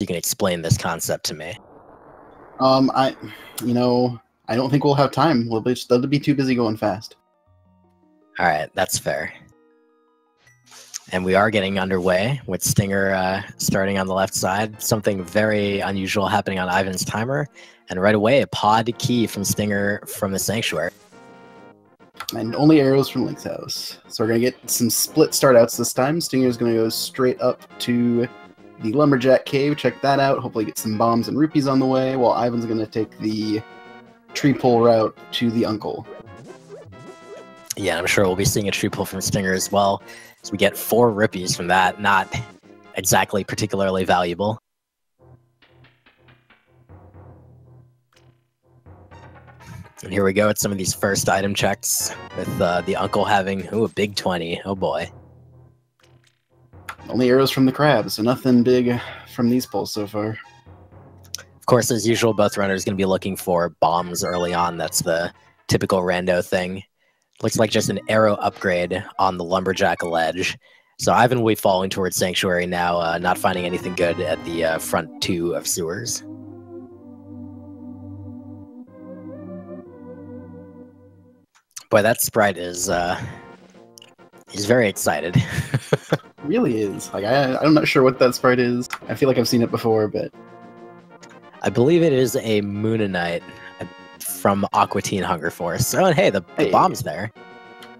you can explain this concept to me. I don't think we'll have time. They'll be too busy going fast. All right, that's fair. And we are getting underway with Stinger starting on the left side. Something very unusual happening on Ivan's timer. And right away, a pod key from Stinger from the Sanctuary. And only arrows from Link's house. So we're going to get some split start outs this time. Stinger's going to go straight up to the Lumberjack Cave. Check that out. Hopefully get some bombs and rupees on the way, while Ivan's going to take the tree pole route to the Uncle. Yeah, I'm sure we'll be seeing a tree pull from Stinger as well. So we get 4 rupees from that. Not exactly particularly valuable. And here we go at some of these first item checks with the Uncle having a big 20. Oh boy. Only arrows from the crabs, so nothing big from these pulls so far. Of course, as usual, both runners going to be looking for bombs early on. That's the typical rando thing. Looks like just an arrow upgrade on the Lumberjack ledge. So Ivan will be falling towards Sanctuary now, not finding anything good at the front 2 of sewers. Boy, that sprite is he's very excited. Really is. Like I'm not sure what that sprite is. I feel like I've seen it before, but I believe it is a Moonanite from Aqua Teen Hunger Force. Oh, and hey, the bomb's there.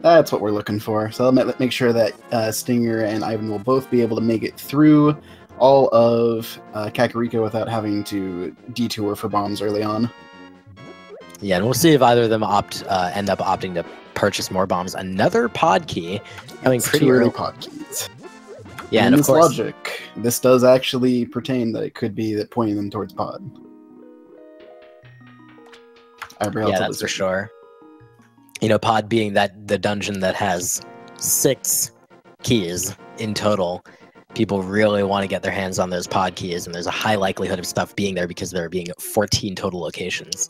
That's what we're looking for. So I'll make sure that Stinger and Ivan will both be able to make it through all of Kakariko without having to detour for bombs early on. Yeah, and we'll see if either of them end up opting to purchase more bombs. Another pod key coming pretty early. Pod keys. Yeah, and of this course, logic, this does actually pertain that it could be that pointing them towards pod. Yeah, that's for sure. You know, pod being the dungeon that has 6 keys in total. People really want to get their hands on those pod keys, and there's a high likelihood of stuff being there because there being 14 total locations.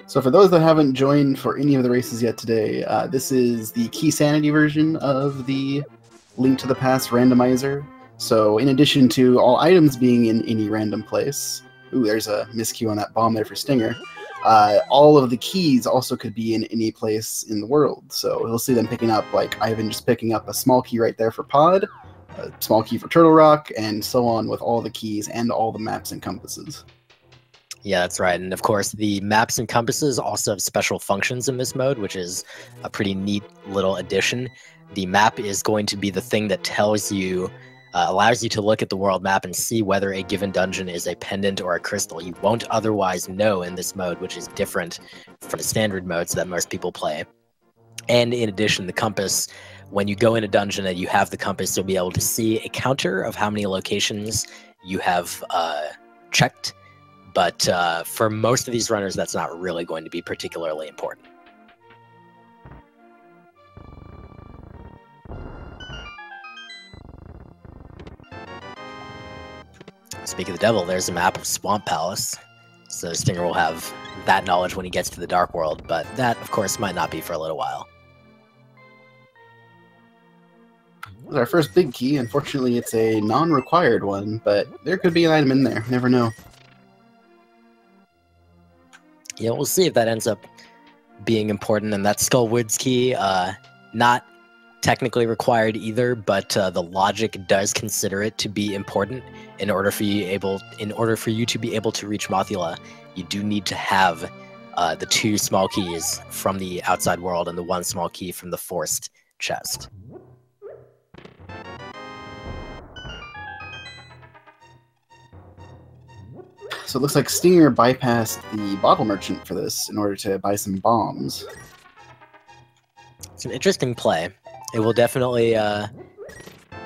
So for those that haven't joined for any of the races yet today, this is the Keysanity version of the Link to the Past randomizer. So in addition to all items being in any random place, ooh, there's a miscue on that bomb there for Stinger, all of the keys also could be in any place in the world. So you'll see them picking up, like Ivan just picking up a small key right there for Pod, a small key for Turtle Rock, and so on with all the keys and all the maps and compasses. Yeah, that's right. And of course, the maps and compasses also have special functions in this mode, which is a pretty neat little addition. The map is going to be the thing that tells you, allows you to look at the world map and see whether a given dungeon is a pendant or a crystal. You won't otherwise know in this mode, which is different from the standard modes that most people play. And in addition, the compass, when you go in a dungeon and you have the compass, you'll be able to see a counter of how many locations you have checked. But for most of these runners, that's not really going to be particularly important. Speak of the devil, there's a map of Swamp Palace. So Stinger will have that knowledge when he gets to the Dark World, but that, of course, might not be for a little while. This is our first big key. Unfortunately, it's a non-required one, but there could be an item in there. Never know. Yeah, we'll see if that ends up being important. And that Skull Woods key, not technically required either, but the logic does consider it to be important. In order for you to be able to reach Mothula, you do need to have the 2 small keys from the outside world and the 1 small key from the forced chest. So it looks like Stinger bypassed the bottle merchant for this in order to buy some bombs. It's an interesting play. It will definitely,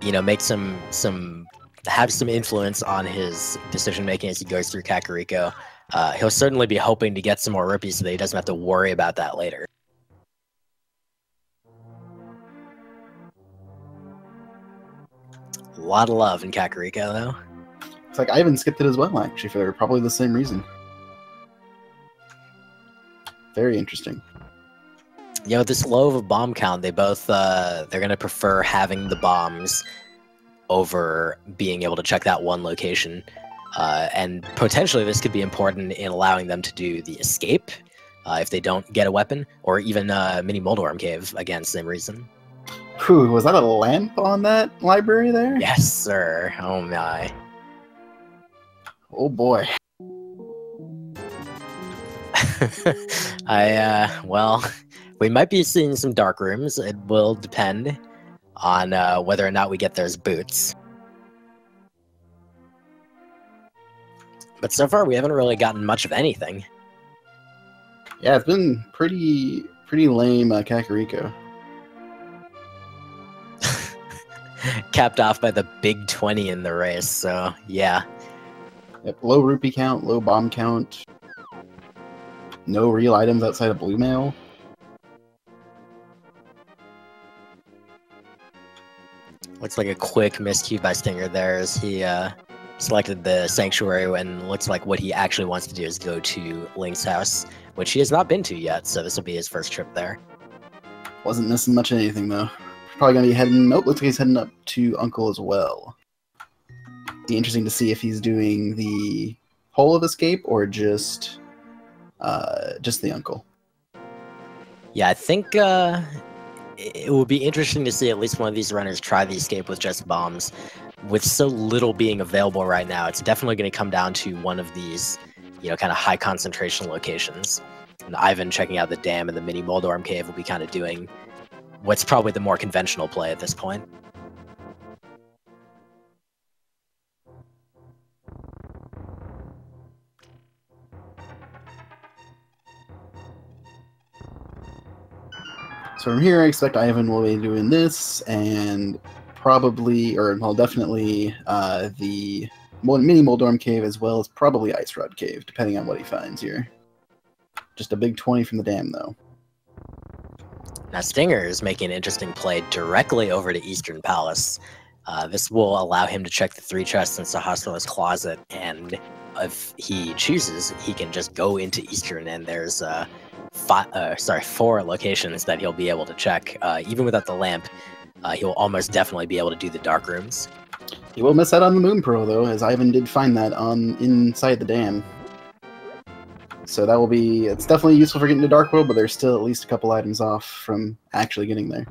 make have some influence on his decision making as he goes through Kakariko. He'll certainly be hoping to get some more rupees so that he doesn't have to worry about that later. A lot of love in Kakariko, though. It's like Ivan skipped it as well, actually, for probably the same reason. Very interesting. You know, this low of a bomb count, they both, they're gonna prefer having the bombs over being able to check that one location. And potentially this could be important in allowing them to do the escape, if they don't get a weapon, or even Mini Moldorm Cave, again, same reason. Whew, was that a lamp on that library there? Yes, sir. Oh my. Oh boy. Well, we might be seeing some dark rooms. It will depend on whether or not we get those boots. But so far, we haven't really gotten much of anything. Yeah, it's been pretty lame, Kakariko. Capped off by the big 20 in the race, so yeah. Yep, low rupee count, low bomb count. No real items outside of blue mail. Looks like a quick miscue by Stinger there as he selected the Sanctuary, and looks like what he actually wants to do is go to Link's house, which he has not been to yet, so this will be his first trip there. Wasn't missing much of anything, though. Probably going to be heading... Nope, looks like he's heading up to Uncle as well. Be interesting to see if he's doing the whole of Escape or just the Uncle. Yeah, I think it would be interesting to see at least one of these runners try the Escape with just bombs. With so little being available right now, it's definitely going to come down to one of these, you know, kind of high concentration locations. And Ivan checking out the dam and the Mini Moldorm Cave will be kind of doing what's probably the more conventional play at this point. So from here, I expect Ivan will be doing this, and probably, or well, definitely the Mini Moldorm Cave, as well as probably Ice Rod Cave, depending on what he finds here. Just a big 20 from the dam, though. Now Stinger is making an interesting play directly over to Eastern Palace. This will allow him to check the 3 chests in Sahasrara's closet, and if he chooses, he can just go into Eastern, and there's 4 locations that he'll be able to check. Even without the lamp, he'll almost definitely be able to do the dark rooms. He will miss out on the Moon Pearl, though, as Ivan did find that inside the dam. So that will be... It's definitely useful for getting to Dark World, but there's still at least a couple items off from actually getting there.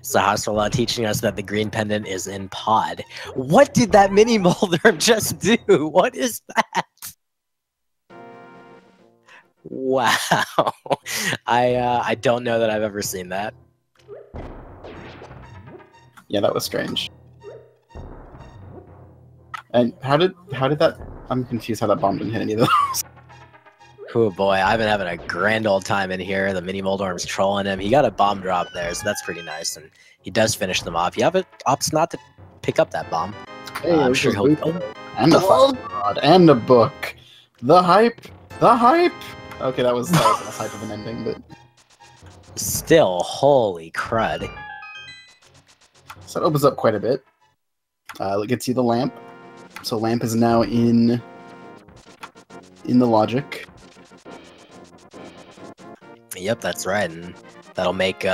Sahasrara teaching us that the green pendant is in pod. What did that Mini Moldorm just do? What is that? Wow. I don't know that I've ever seen that. Yeah, that was strange. And how did that... I'm confused how that bomb didn't hit any of those. Oh boy, I've been having a grand old time in here. The Mini Moldorm's trolling him. He got a bomb drop there, so that's pretty nice. And he does finish them off. Yeah, but opts not to pick up that bomb. Hey, I'm sure he'll... And a fire rod, and a book. The hype! The hype! Okay, that was less hype of an ending, but... Still, holy crud. So it opens up quite a bit. It gets you the lamp. So lamp is now in the logic. Yep, that's right, and that'll make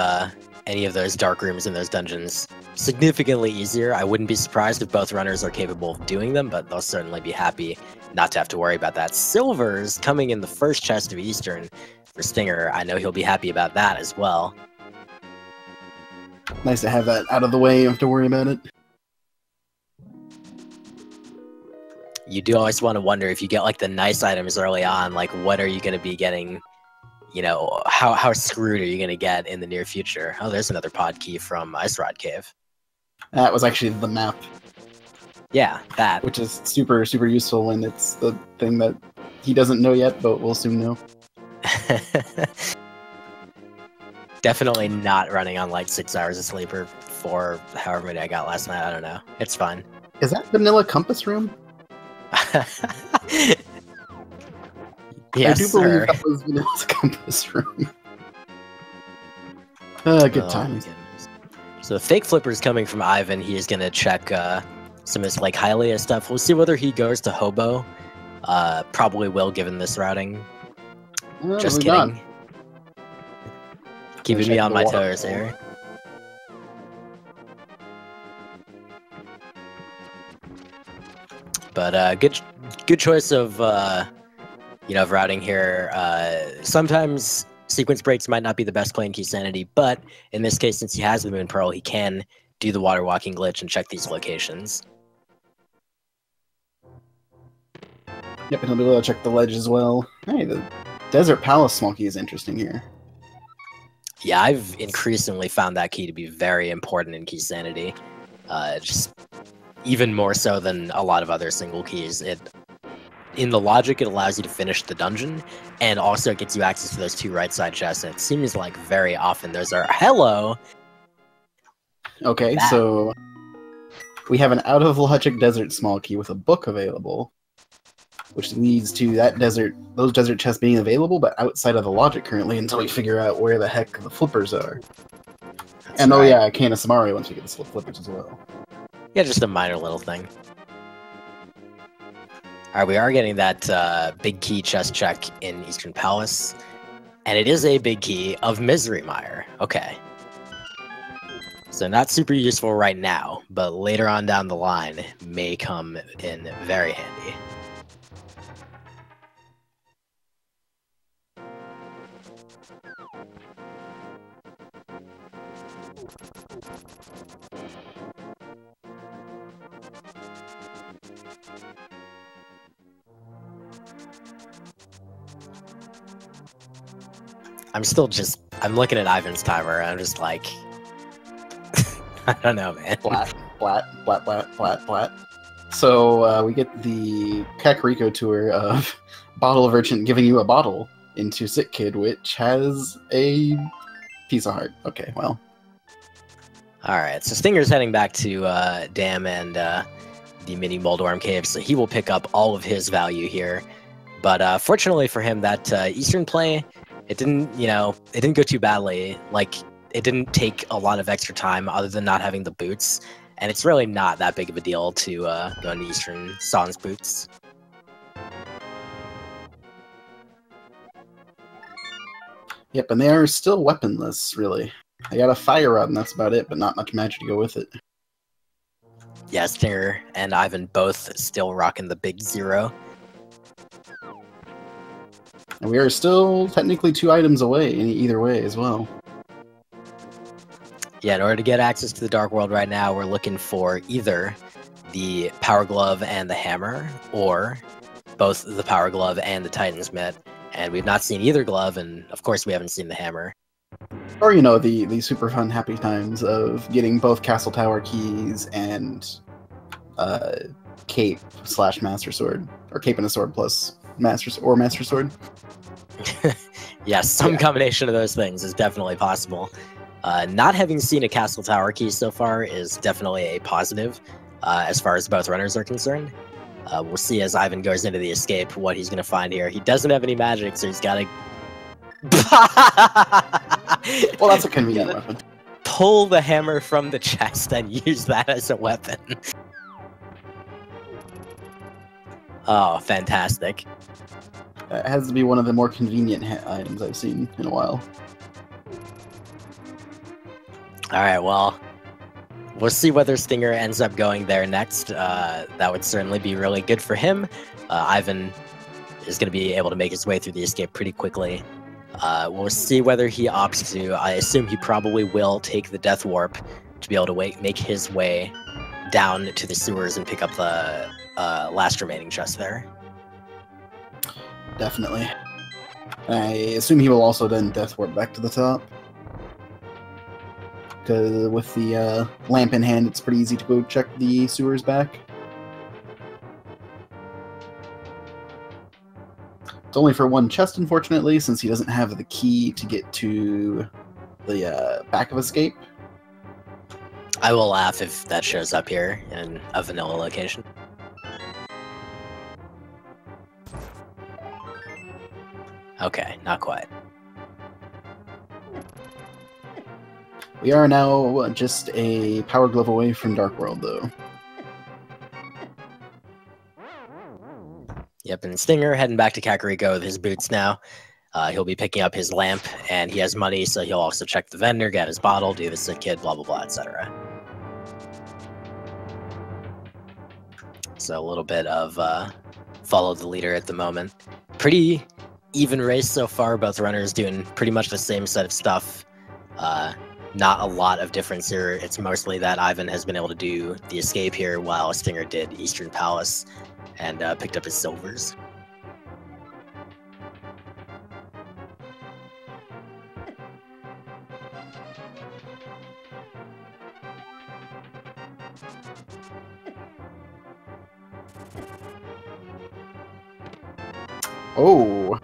any of those dark rooms in those dungeons significantly easier. I wouldn't be surprised if both runners are capable of doing them, but they'll certainly be happy not to have to worry about that. Silver's coming in the first chest of Eastern for Stinger. I know he'll be happy about that as well. Nice to have that out of the way. You don't have to worry about it. You do always want to wonder if you get like the nice items early on, like what are you going to be getting, you know, how screwed are you going to get in the near future? Oh, there's another pod key from Ice Rod Cave. That was actually the map. Yeah, that. Which is super, super useful, and it's the thing that he doesn't know yet, but we'll soon know. Definitely not running on like 6 hours of sleep or 4, however many I got last night. I don't know. It's fine. Is that Vanilla Compass Room? Yes, I do believe that was Vanilla's Compass Room. Good times. So the fake flipper is coming from Ivan. He is going to check some of his like Hylia stuff. We'll see whether he goes to Hobo. Probably will, given this routing. Just kidding. Keeping me check on the my water toes bowl. here. But good choice of of routing here. Sometimes sequence breaks might not be the best play in Keysanity, but in this case, since he has the Moon Pearl, he can do the water walking glitch and check these locations. Yep, and he'll be able to check the ledge as well. Hey, the Desert Palace small key is interesting here. Yeah, I've increasingly found that key to be very important in Keysanity. Just even more so than a lot of other single keys. In the logic, it allows you to finish the dungeon, and also it gets you access to those 2 right side chests, and it seems like very often those are... Hello! Okay, so we have an out-of-logic desert small key with a book available, which leads to those desert chests being available, but outside of the logic currently until we figure out where the heck the flippers are. And oh yeah, Kana Samari once we get the flippers as well. Yeah, just a minor little thing. Alright, we are getting that big key chest check in Eastern Palace, and it is a big key of Misery Mire. Okay. So not super useful right now, but later on down the line may come in very handy. I'm looking at Ivan's timer, and I'm just like, I don't know, man. Flat, flat, flat, flat, flat, flat. So we get the Kakariko tour of Bottle of Urchin giving you a bottle into Sick Kid, which has a piece of heart. Okay, well. Alright, so Stinger's heading back to Dam and the mini Moldworm Cave, so he will pick up all of his value here. But fortunately for him, that Eastern play, it didn't go too badly. Like, it didn't take a lot of extra time other than not having the boots, and it's really not that big of a deal to go into Eastern sans boots. Yep, and they are still weaponless, really. They got a fire rod, and that's about it, but not much magic to go with it. Yeah, Stinger and Ivan both still rocking the big 0. And we are still technically 2 items away, either way as well. Yeah, in order to get access to the Dark World right now, we're looking for either the Power Glove and the Hammer, or both the Power Glove and the Titan's Mitt. And we've not seen either glove, and of course we haven't seen the Hammer. Or, the super fun happy times of getting both Castle Tower keys and Cape / Master Sword. Or Cape and a Sword plus Master Sword. Yes, some combination of those things is definitely possible. Not having seen a Castle Tower key so far is definitely a positive, as far as both runners are concerned. We'll see as Ivan goes into the escape what he's going to find here. He doesn't have any magic, so he's got to... Well, that's a convenient weapon. Pull the hammer from the chest and use that as a weapon. Oh, fantastic. It has to be one of the more convenient items I've seen in a while. Alright, well, we'll see whether Stinger ends up going there next. That would certainly be really good for him. Ivan is going to be able to make his way through the escape pretty quickly. We'll see whether he opts to. I assume he probably will take the Death Warp to be able to make his way down to the sewers and pick up the last remaining chest there. Definitely. I assume he will also then Death Warp back to the top. Because with the lamp in hand, it's pretty easy to go check the sewers back. It's only for one chest, unfortunately, since he doesn't have the key to get to the back of escape. I will laugh if that shows up here in a vanilla location. Okay, not quite. We are now just a Power Glove away from Dark World, though. Yep, and Stinger heading back to Kakariko with his boots now. He'll be picking up his lamp, and he has money, so he'll also check the vendor, get his bottle, do the sick kid, blah, blah, blah, etc. So a little bit of follow the leader at the moment. Pretty even race so far, both runners doing pretty much the same set of stuff. Not a lot of difference here. It's mostly that Ivan has been able to do the escape here, while Stinger did Eastern Palace and picked up his silvers. Oh.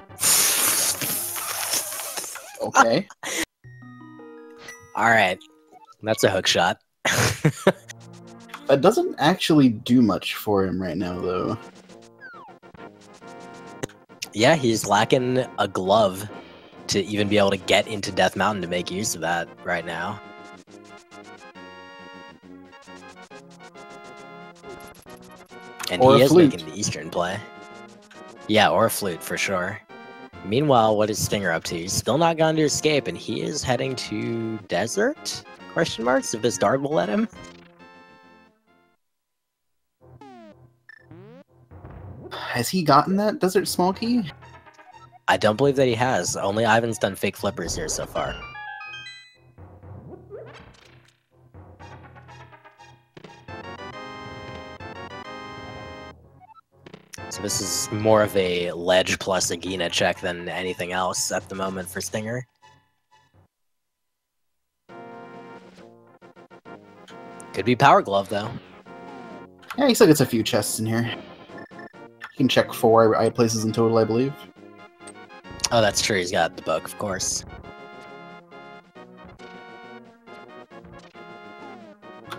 Okay. Alright. That's a hook shot. That doesn't actually do much for him right now, though. Yeah, he's lacking a glove to even be able to get into Death Mountain to make use of that right now. And or he is flute. making the Eastern play. Yeah, or a flute for sure. Meanwhile, what is Stinger up to? He's still not gone to escape, and he is heading to desert? Question marks, if this dart will let him. Has he gotten that desert small key? I don't believe that he has. Only Ivan's done fake flippers here so far. So this is more of a ledge plus a Gina check than anything else at the moment for Stinger. Could be Power Glove, though. Yeah, he still gets a few chests in here. He can check 4 eye places in total, I believe. Oh, that's true. He's got the book, of course.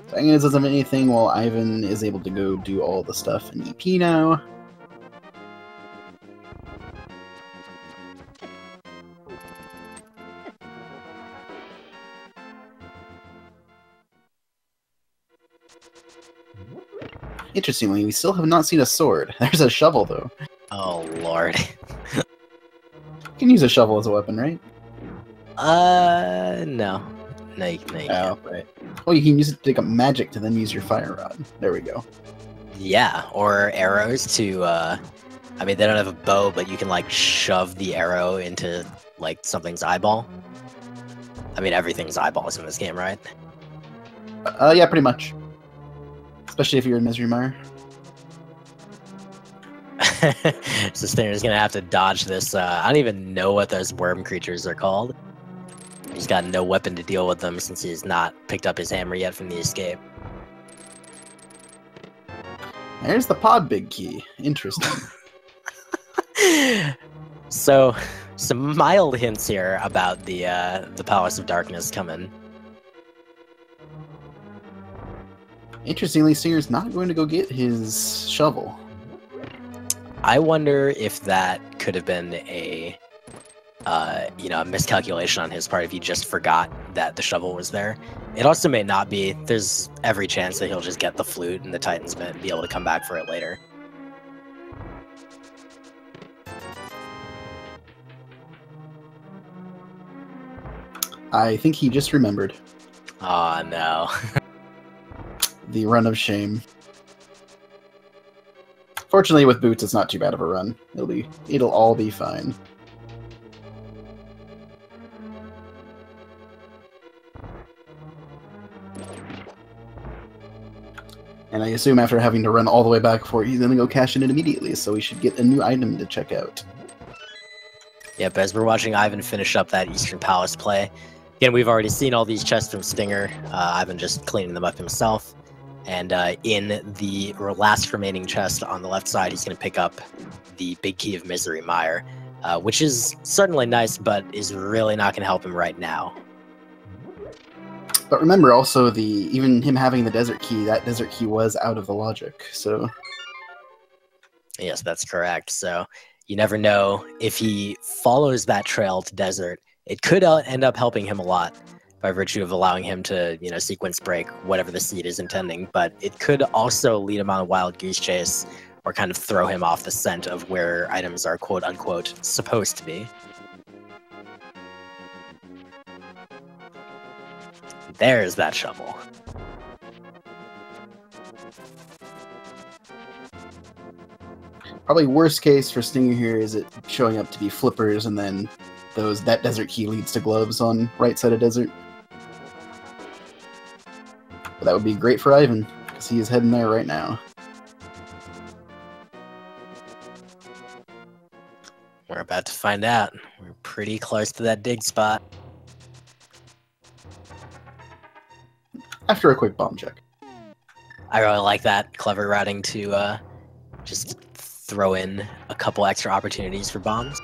So Agnes doesn't have anything while Ivan is able to go do all the stuff in EP now. Interestingly, we still have not seen a sword. There's a shovel, though. Oh, Lord. You can use a shovel as a weapon, right? No. No, you can't. Right. Well, you can use it to take up magic to then use your fire rod. There we go. Yeah, or arrows to, I mean, they don't have a bow, but you can, like, shove the arrow into, like, something's eyeball. I mean, everything's eyeballs in this game, right? Yeah, pretty much. Especially if you're in Misery Mire. So Stinger's gonna have to dodge this. I don't even know what those worm creatures are called. He's got no weapon to deal with them since he's not picked up his hammer yet from the escape. There's the pod big key. Interesting. So, some mild hints here about the Palace of Darkness coming. Interestingly, Stinger's not going to go get his shovel. I wonder if that could have been a a miscalculation on his part if he just forgot that the shovel was there. It also may not be. There's every chance that he'll just get the flute and the Titan's Mitt and be able to come back for it later. I think he just remembered. Oh no. The run of shame. Fortunately, with boots, it's not too bad of a run. It'll all be fine. And I assume after having to run all the way back for it, he's going to go cash in it immediately, so we should get a new item to check out. Yep, as we're watching Ivan finish up that Eastern Palace play. Again, we've already seen all these chests from Stinger. Ivan just cleaning them up himself. And in the last remaining chest on the left side, he's going to pick up the big key of Misery Mire, which is certainly nice, but is really not going to help him right now. But remember also, even him having the desert key, that desert key was out of the logic, so... Yes, that's correct. So you never know if he follows that trail to desert. It could end up helping him a lot by virtue of allowing him to, sequence break whatever the seed is intending. But it could also lead him on a wild goose chase or kind of throw him off the scent of where items are quote-unquote supposed to be. There's that shovel. Probably worst case for Stinger here is it showing up to be flippers, and then that desert key leads to gloves on right side of desert. But that would be great for Ivan, because he is heading there right now. We're about to find out. We're pretty close to that dig spot. After a quick bomb check. I really like that clever routing to just throw in a couple extra opportunities for bombs.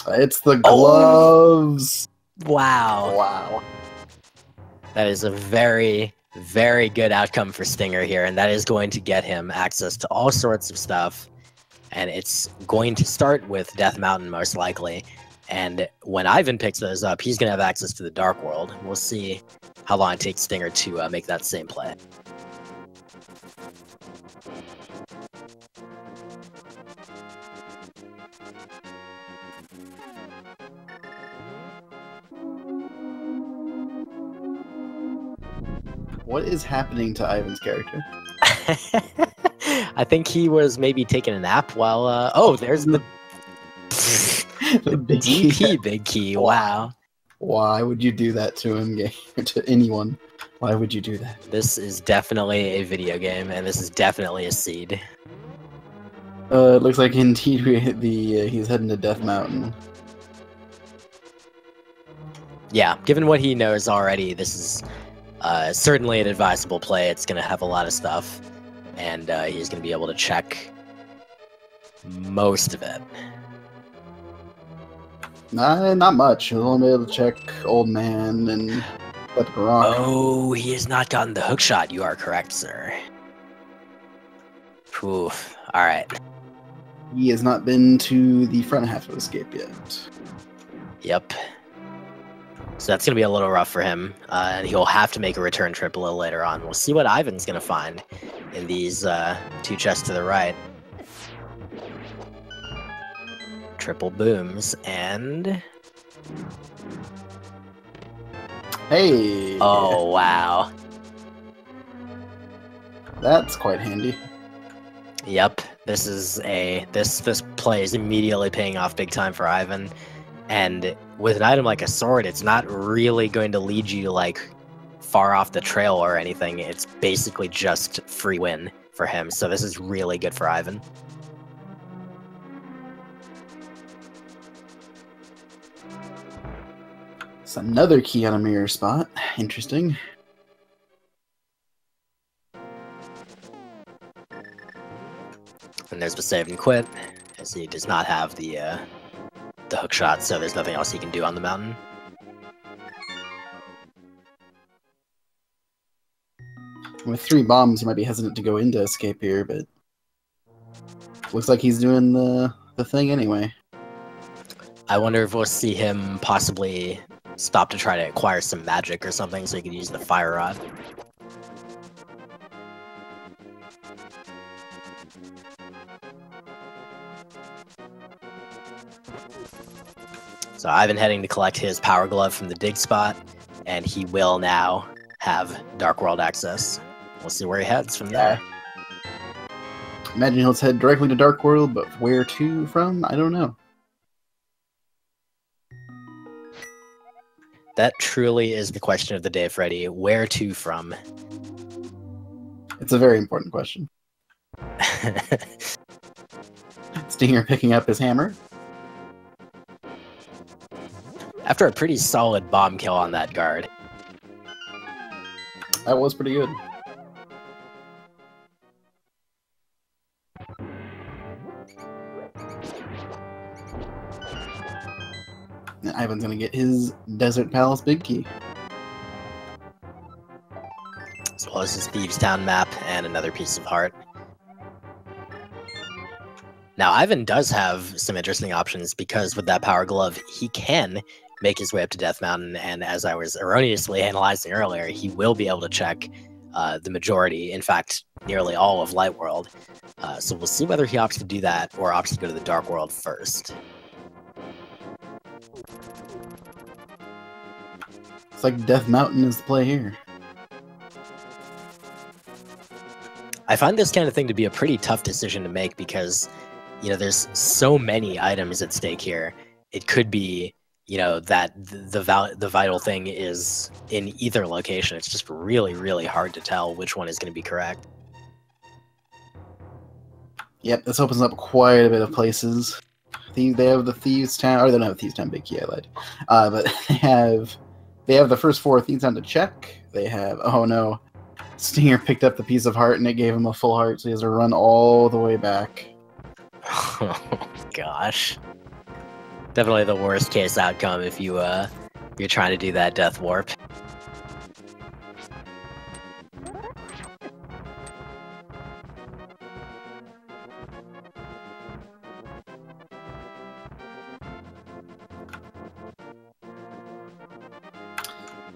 It's the gloves! Oh! Wow. Wow. That is a very, very good outcome for Stinger here, and that is going to get him access to all sorts of stuff. And it's going to start with Death Mountain, most likely. And when Ivan picks those up, he's going to have access to the Dark World. We'll see how long it takes Stinger to make that same play. What is happening to Ivan's character? I think he was maybe taking a nap while, oh, there's the The big DP key. big key, wow. Why would you do that to him, to anyone? Why would you do that? This is definitely a video game, and this is definitely a seed. It looks like indeed he's heading to Death Mountain. Yeah, given what he knows already, this is certainly an advisable play. It's going to have a lot of stuff, and he's going to be able to check most of it. Not much. He'll only be able to check Old Man and Let the Rock. Oh, he has not gotten the hook shot. You are correct, sir. Oof. All right. He has not been to the front half of Escape yet. Yep. So that's going to be a little rough for him, and he'll have to make a return trip a little later on. We'll see what Ivan's going to find in these two chests to the right. Triple booms, and... Hey! Oh, wow. That's quite handy. Yep, this is this play is immediately paying off big time for Ivan. And with an item like a sword, it's not really going to lead you like far off the trail or anything. It's basically just free win for him. So this is really good for Ivan. It's another key on a mirror spot. Interesting. And there's the save and quit, as he does not have the hook shot, so there's nothing else he can do on the mountain. With 3 bombs, he might be hesitant to go into Escape here, but looks like he's doing the thing anyway. I wonder if we'll see him possibly stop to try to acquire some magic or something so he could use the fire rod. So Ivan heading to collect his power glove from the dig spot, and he will now have Dark World access. We'll see where he heads from there. Imagine he'll head directly to Dark World, but where to from? I don't know. That truly is the question of the day, Freddy. Where to from? It's a very important question. Stinger picking up his hammer. After a pretty solid bomb kill on that guard. That was pretty good. And Ivan's gonna get his Desert Palace big key. As well as his Thieves Town map and another piece of heart. Now, Ivan does have some interesting options because with that power glove, he can make his way up to Death Mountain, and as I was erroneously analyzing earlier, he will be able to check the majority, in fact, nearly all of Light World. So we'll see whether he opts to do that or opts to go to the Dark World first. It's like Death Mountain is the play here. I find this kind of thing to be a pretty tough decision to make because, you know, there's so many items at stake here. It could be, you know, that the vital thing is in either location. It's just really, really hard to tell which one is going to be correct. Yep, this opens up quite a bit of places. They have the Thieves Town, or they don't have Thieves Town Big Key, I lied. But they have the first 4 Thieves Town to check. They have, oh no, Stinger picked up the piece of heart and it gave him a full heart, so he has to run all the way back. Oh gosh, definitely the worst case outcome if you you're trying to do that death warp.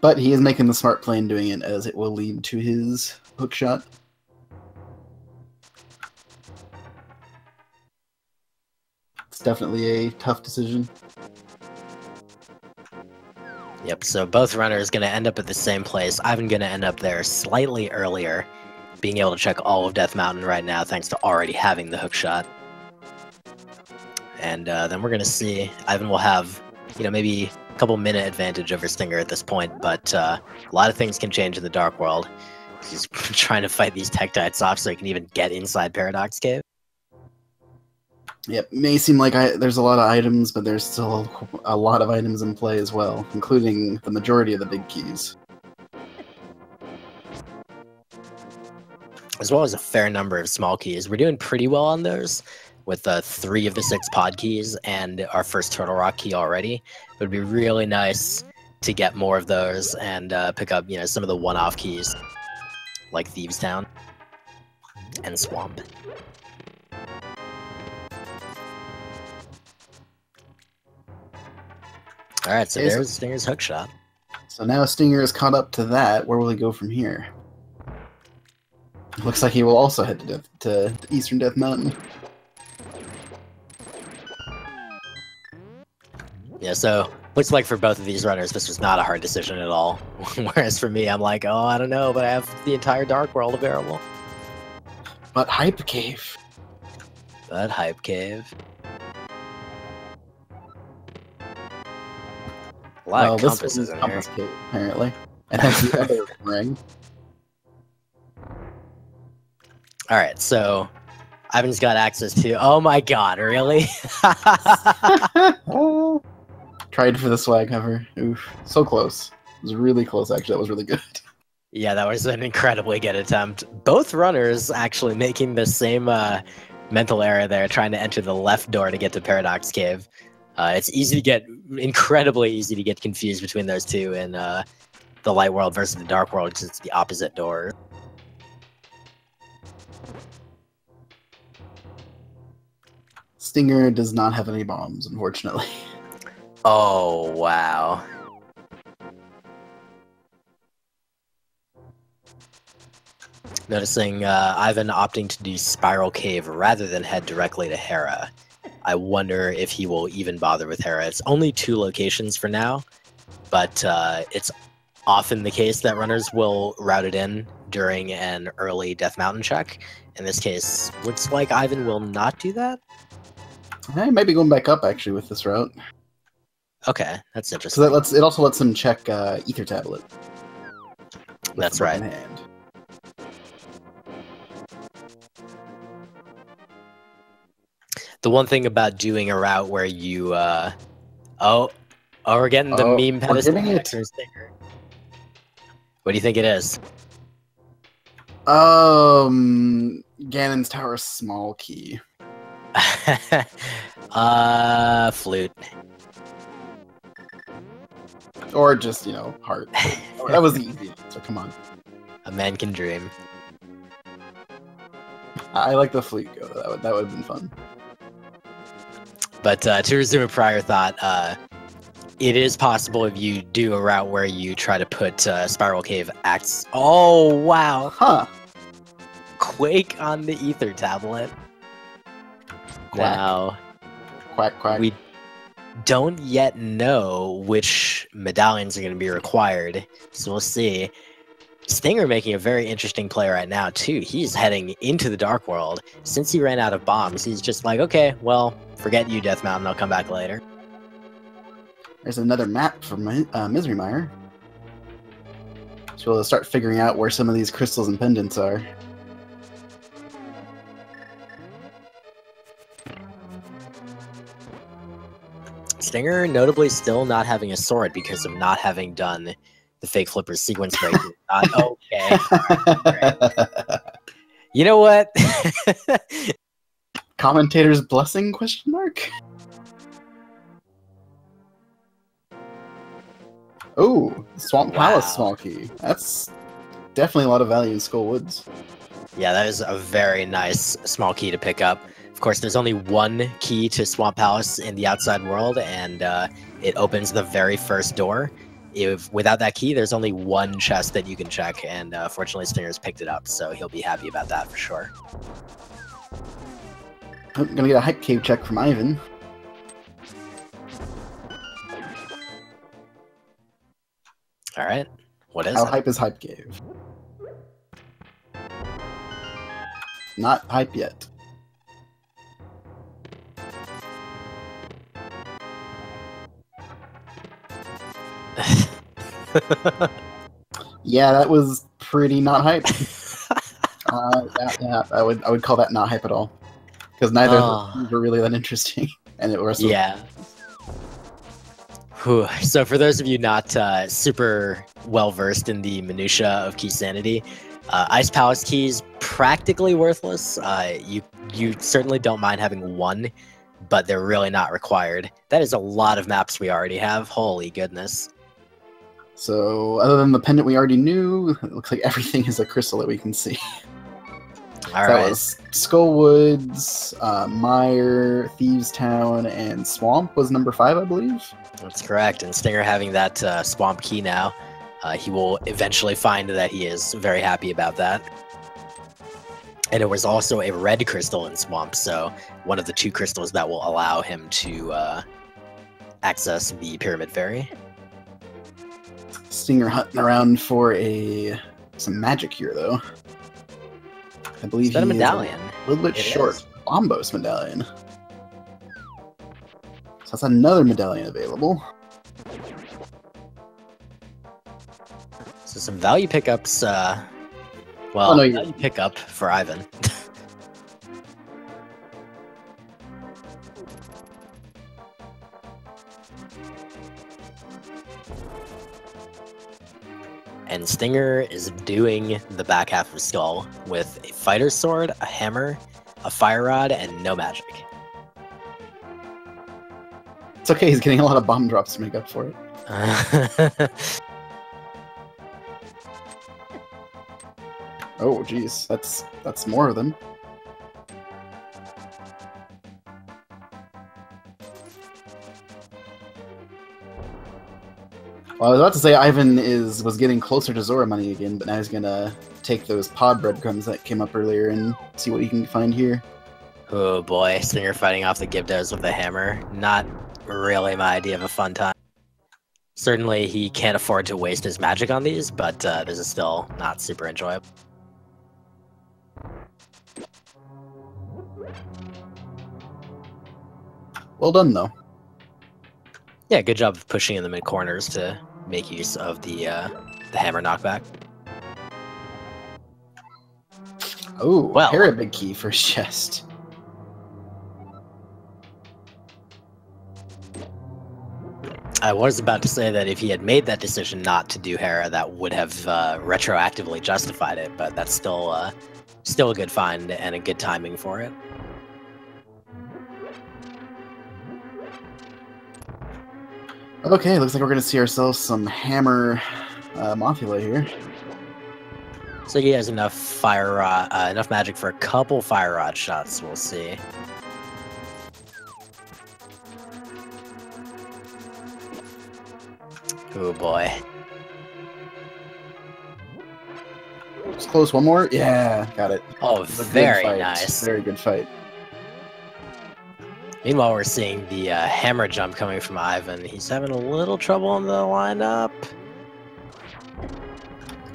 But he is making the smart play in doing it, as it will lead to his hook shot. It's definitely a tough decision. Yep, so both runners going to end up at the same place. Ivan going to end up there slightly earlier, being able to check all of Death Mountain right now thanks to already having the hook shot. And then we're going to see, Ivan will have, you know, maybe a couple minute advantage over Stinger at this point, but a lot of things can change in the Dark World. He's trying to fight these Tektites off so he can even get inside Paradox Cave. Yep, it may seem like there's a lot of items, but there's still a lot of items in play as well, including the majority of the big keys. As well as a fair number of small keys. We're doing pretty well on those, with 3 of the 6 pod keys and our first Turtle Rock key already. It would be really nice to get more of those and pick up, you know, some of the one-off keys, like Thieves Town and Swamp. Alright, so there's Stinger's hook shot. So now Stinger is caught up to that. Where will he go from here? Looks like he will also head to Eastern Death Mountain. Yeah, so looks like for both of these runners, this was not a hard decision at all. Whereas for me, I'm like, oh, I don't know, but I have the entire Dark World available. But Hype Cave. But Hype Cave. A lot of compasses in here. Cave, apparently. And has the other ring. Alright, so Ivan's got access to... Oh my god, really? Tried for the swag hover. Oof. So close. It was really close, actually. That was really good. Yeah, that was an incredibly good attempt. Both runners actually making the same mental error there, trying to enter the left door to get to Paradox Cave. It's incredibly easy to get confused between those two in the Light World versus the Dark World, because it's the opposite door. Stinger does not have any bombs, unfortunately. Oh, wow. Noticing Ivan opting to do Spiral Cave rather than head directly to Hera. I wonder if he will even bother with Hera. It's only 2 locations for now, but it's often the case that runners will route it in during an early Death Mountain check. In this case, looks like Ivan will not do that. I might be going back up, actually, with this route. Okay, that's interesting. Because it also lets him check Ether Tablet. That's right. Hand. The one thing about doing a route where you, we're getting the meme pedestal. What do you think it is? Ganon's Tower small key. Flute. Or just, you know, heart. That was the easy answer, come on. A man can dream. I like the flute go, though. That would have been fun. But to resume a prior thought, it is possible if you do a route where you try to put Spiral Cave acts. Oh, wow. Huh. Quake on the Ether Tablet. Quack. Now, Quack, quack. don't yet know which medallions are going to be required, so we'll see. Stinger making a very interesting play right now, too. He's heading into the Dark World. Since he ran out of bombs, he's just like, okay, well, forget you, Death Mountain, I'll come back later. There's another map for Misery Mire. So we'll start figuring out where some of these crystals and pendants are. Stinger notably still not having a sword because of not having done the fake flippers sequence break. Okay. Right. You know what? Commentator's blessing, question mark? Oh, Swamp Palace small key. That's definitely a lot of value in Skull Woods. Yeah, that is a very nice small key to pick up. Of course, there's only one key to Swamp Palace in the outside world, and it opens the very first door. Without that key, there's only one chest that you can check, and fortunately Stinger's picked it up, so he'll be happy about that for sure. I'm gonna get a hype cave check from Ivan. Alright, what is How it? hype is Hype Cave? Not hype yet. Yeah, that was pretty not hype. Yeah, I would call that not hype at all, because neither of them were really that interesting, and it was yeah. Whew. So for those of you not super well versed in the minutia of Keysanity, Ice Palace keys practically worthless. You certainly don't mind having one, but they're really not required. That is a lot of maps we already have. Holy goodness. So, other than the pendant we already knew, it looks like everything is a crystal that we can see. All That right. was Skullwoods, Mire, Thieves Town, and Swamp was number 5, I believe. That's correct. And Stinger having that Swamp key now, he will eventually find that he is very happy about that. And it was also a red crystal in Swamp, so one of the 2 crystals that will allow him to access the Pyramid Fairy. Stinger hunting around for some magic here, though. I believe Is that a he medallion? Is a little bit It short. is. Bombos medallion. So that's another medallion available. So some value pickups, well, value pickup for Ivan. And Stinger is doing the back half of Skull with a fighter's sword, a hammer, a fire rod, and no magic. It's okay, he's getting a lot of bomb drops to make up for it. Oh, geez, that's more of them. Well, I was about to say Ivan was getting closer to Zora money again, but now he's gonna take those pod breadcrumbs that came up earlier and see what he can find here. Oh boy, Stinger fighting off the Gibdos with a hammer. Not really my idea of a fun time. Certainly he can't afford to waste his magic on these, but this is still not super enjoyable. Well done, though. Yeah, good job of pushing in the mid corners to make use of the hammer knockback. Oh, well, Parabig key for his chest. I was about to say that if he had made that decision not to do Hera, that would have retroactively justified it, but that's still a good find and a good timing for it. Okay, looks like we're going to see ourselves some hammer Mothula here. So he has enough fire rod, enough magic for a couple fire rod shots. We'll see. Oh boy. It's close. One more. Yeah, got it. Oh, very nice. Very good fight. Meanwhile, we're seeing the hammer jump coming from Ivan. He's having a little trouble in the lineup.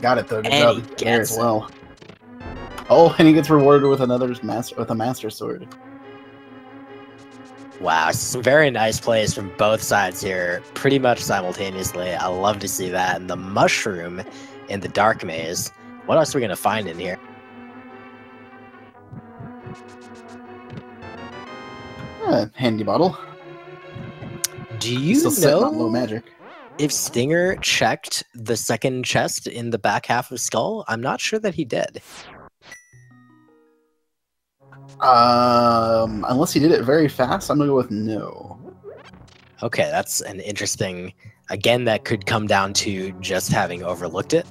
Got it though. Good And job he there gets as well. Oh, and he gets rewarded with a master sword. Wow, some very nice plays from both sides here, pretty much simultaneously. I love to see that. And the mushroom in the dark maze. What else are we going to find in here? Handy bottle. Do you He's still sitting on low know magic. if Stinger checked the second chest in the back half of Skull? I'm not sure that he did. Unless he did it very fast, I'm gonna go with no. Okay, that's an interesting... Again, that could come down to just having overlooked it.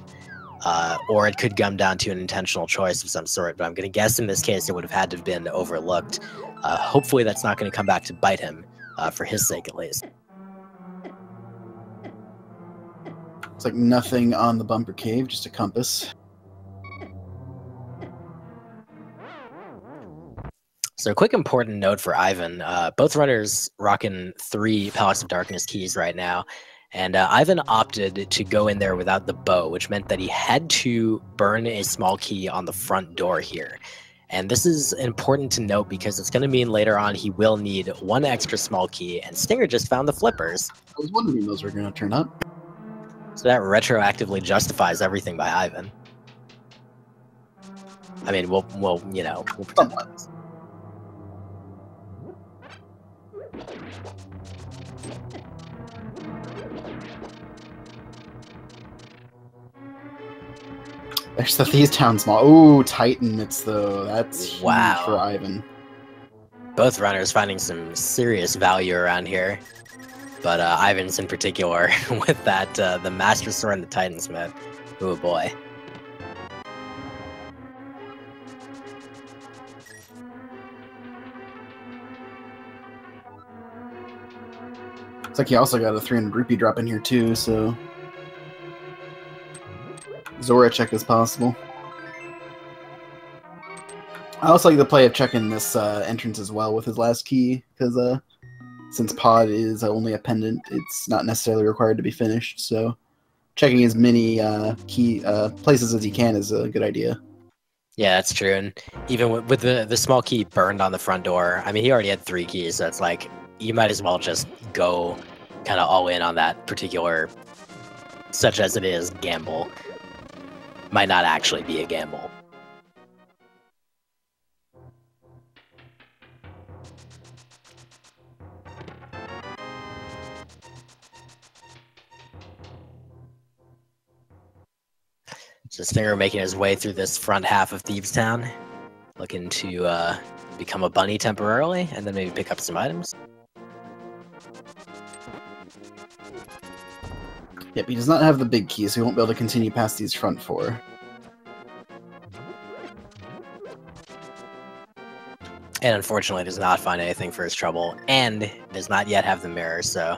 Or it could come down to an intentional choice of some sort, but I'm going to guess in this case it would have had to have been overlooked. Hopefully that's not going to come back to bite him, for his sake at least. It's like nothing on the bumper cave, just a compass. So a quick important note for Ivan. Both runners rocking 3 Palace of Darkness keys right now. And Ivan opted to go in there without the bow, which meant that he had to burn a small key on the front door here. And this is important to note because it's going to mean later on he will need 1 extra small key, and Stinger just found the flippers. I was wondering those were going to turn up. So that retroactively justifies everything by Ivan. I mean, we'll pretend that. There's the Thieves Town small. Ooh, Titan mitts though. That's huge Wow. for Ivan. Both runners finding some serious value around here. But Ivan's in particular with that, the Master Sword and the Titan Smith. Ooh, boy. It's like he also got a 300 rupee drop in here too, so... Zora check is possible. I also like the play of checking this entrance as well with his last key, because since Pod is only a pendant, it's not necessarily required to be finished, so checking as many key places as he can is a good idea. Yeah, that's true. And even with the small key burned on the front door, I mean, he already had 3 keys, so it's like, you might as well just go kind of all in on that particular, such as it is, gamble. Might not actually be a gamble. So Stinger making his way through this front half of Thieves Town, looking to become a bunny temporarily, and then maybe pick up some items. Yep, he does not have the big key, so he won't be able to continue past these front 4. And unfortunately does not find anything for his trouble, and does not yet have the mirror, so...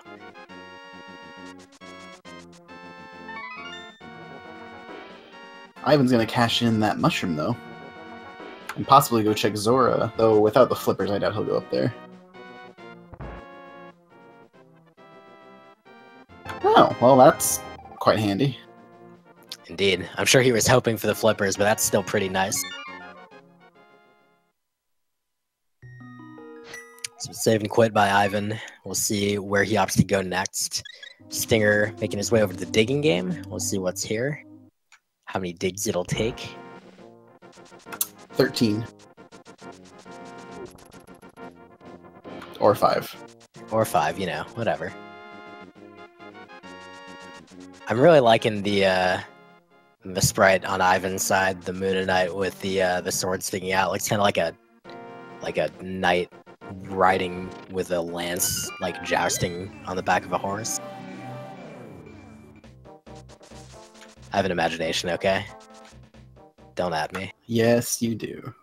Ivan's gonna cash in that mushroom, though. And possibly go check Zora, though without the flippers, I doubt he'll go up there. Oh, well, that's quite handy. Indeed. I'm sure he was hoping for the flippers, but that's still pretty nice. So save and quit by Ivan. We'll see where he opts to go next. Stinger making his way over to the digging game. We'll see what's here. How many digs it'll take. 13. Or 5. Or 5, you know, whatever. I'm really liking the sprite on Ivan's side, the Moonanite with the sword sticking out. Looks kind of like a knight riding with a lance, like jousting on the back of a horse. I have an imagination, okay? Don't at me. Yes, you do.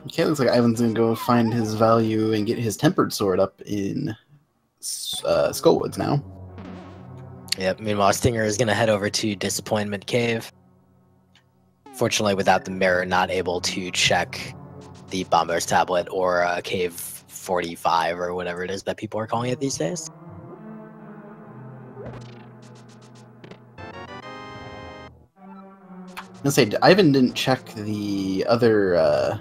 Okay, looks like Ivan's gonna go find his value and get his tempered sword up in Skullwoods now. Yep, meanwhile Stinger is gonna head over to Disappointment Cave. Fortunately, without the mirror, not able to check the Bomber's tablet or Cave 45 or whatever it is that people are calling it these days. I was gonna say, Ivan didn't check the other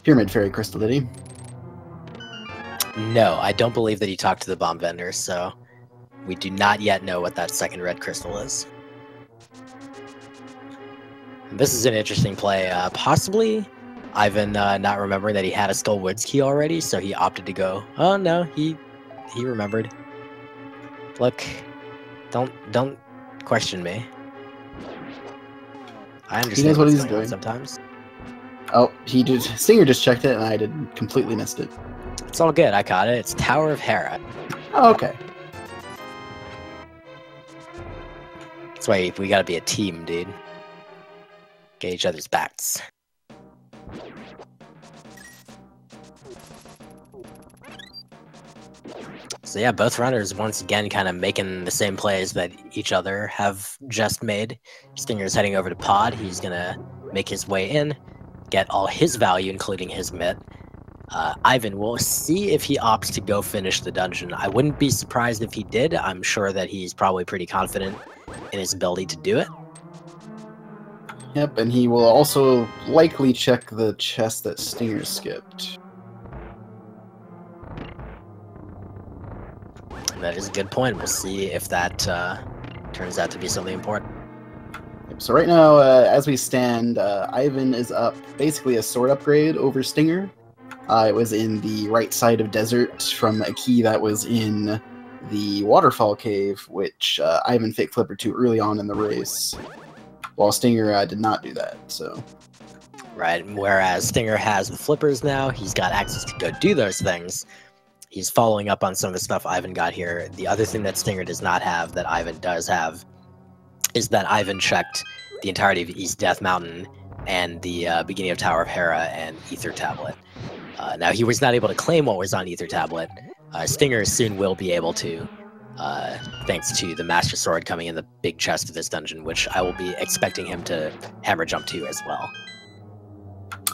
Pyramid Fairy crystal, did he? No, I don't believe that he talked to the bomb vendor, so we do not yet know what that second red crystal is. And this is an interesting play. Possibly Ivan not remembering that he had a Skull Woods key already, so he opted to go. Oh no, he remembered. Look, don't question me. I understand He knows what what's he's going on doing sometimes. Oh, Stinger just checked it, and I completely missed it. It's all good. I caught it. It's Tower of Hera. Oh, okay. That's why we gotta be a team, dude. Get each other's backs. So yeah, both runners once again kind of making the same plays that each other have just made. Stinger's heading over to pod. He's gonna make his way in, get all his value, including his mitt. Ivan, we'll see if he opts to go finish the dungeon. I wouldn't be surprised if he did. I'm sure that he's probably pretty confident in his ability to do it. Yep, and he will also likely check the chest that Stinger skipped. That is a good point. We'll see if that turns out to be something important. Yep, so right now, as we stand, Ivan is up basically a sword upgrade over Stinger. It was in the right side of desert from a key that was in the waterfall cave, which Ivan fake flipper to early on in the race, while Stinger did not do that. So, right. Whereas Stinger has the flippers now, he's got access to go do those things. He's following up on some of the stuff Ivan got here. The other thing that Stinger does not have that Ivan does have is that Ivan checked the entirety of East Death Mountain and the beginning of Tower of Hera and Ether Tablet. Now, he was not able to claim what was on Ether Tablet. Stinger soon will be able to, thanks to the Master Sword coming in the big chest of this dungeon, which I will be expecting him to hammer jump to as well.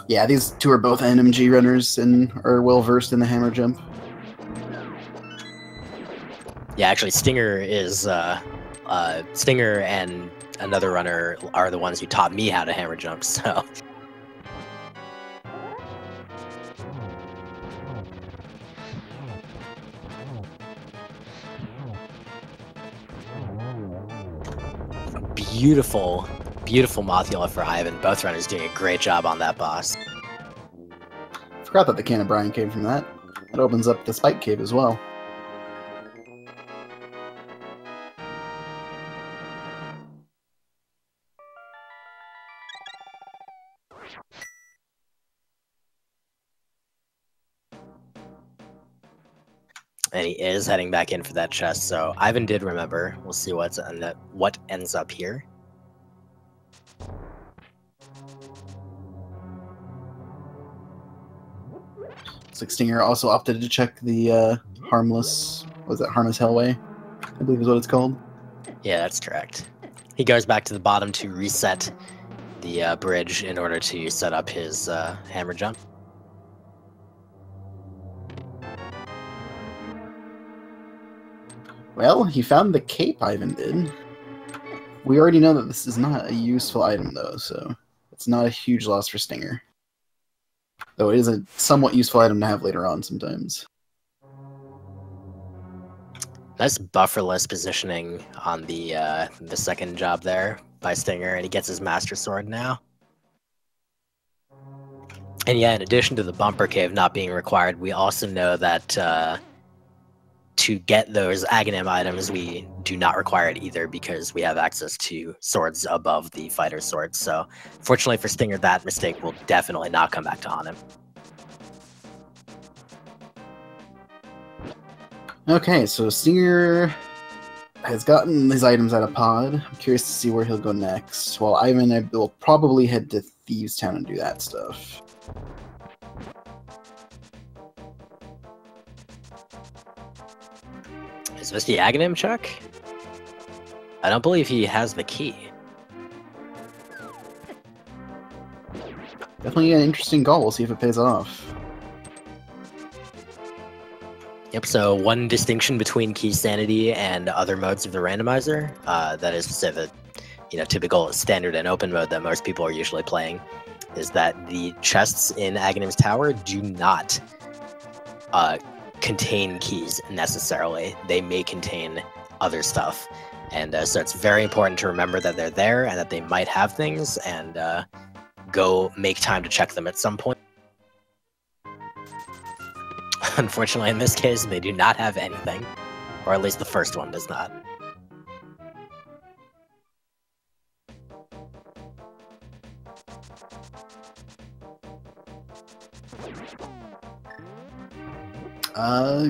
yeah, these two are both NMG runners and are well versed in the hammer jump. Yeah, actually, Stinger is Stinger and another runner are the ones who taught me how to hammer jump. So. Beautiful, beautiful Mothula for Ivan. Both runners doing a great job on that boss. Forgot that the Can of Brine came from that. It opens up the Spike Cave as well. And he is heading back in for that chest, so Ivan did remember. We'll see what ends up here. Stinger also opted to check the harmless Hellway, I believe is what it's called. Yeah, that's correct. He goes back to the bottom to reset the bridge in order to set up his hammer jump. Well, he found the cape, Ivan did. We already know that this is not a useful item, though, so it's not a huge loss for Stinger. Though it is a somewhat useful item to have later on sometimes. Nice bufferless positioning on the second job there by Stinger, and he gets his Master Sword now. And yeah, in addition to the bumper cave not being required, we also know that to get those Aghanim items, we do not require it either because we have access to swords above the fighter swords. So fortunately for Stinger, that mistake will definitely not come back to haunt him. Okay, so Stinger has gotten his items out of pod. I'm curious to see where he'll go next. While Ivan will probably head to Thieves Town and do that stuff. Is this the Aghanim check? I don't believe he has the key. Definitely an interesting goal. We'll see if it pays off. Yep, so one distinction between Keysanity and other modes of the randomizer, that is to say the typical standard and open mode that most people are usually playing, is that the chests in Aghanim's Tower do not contain keys necessarily. They may contain other stuff. And so it's very important to remember that they're there and that they might have things, and go make time to check them at some point. Unfortunately, in this case, they do not have anything. Or at least the first one does not.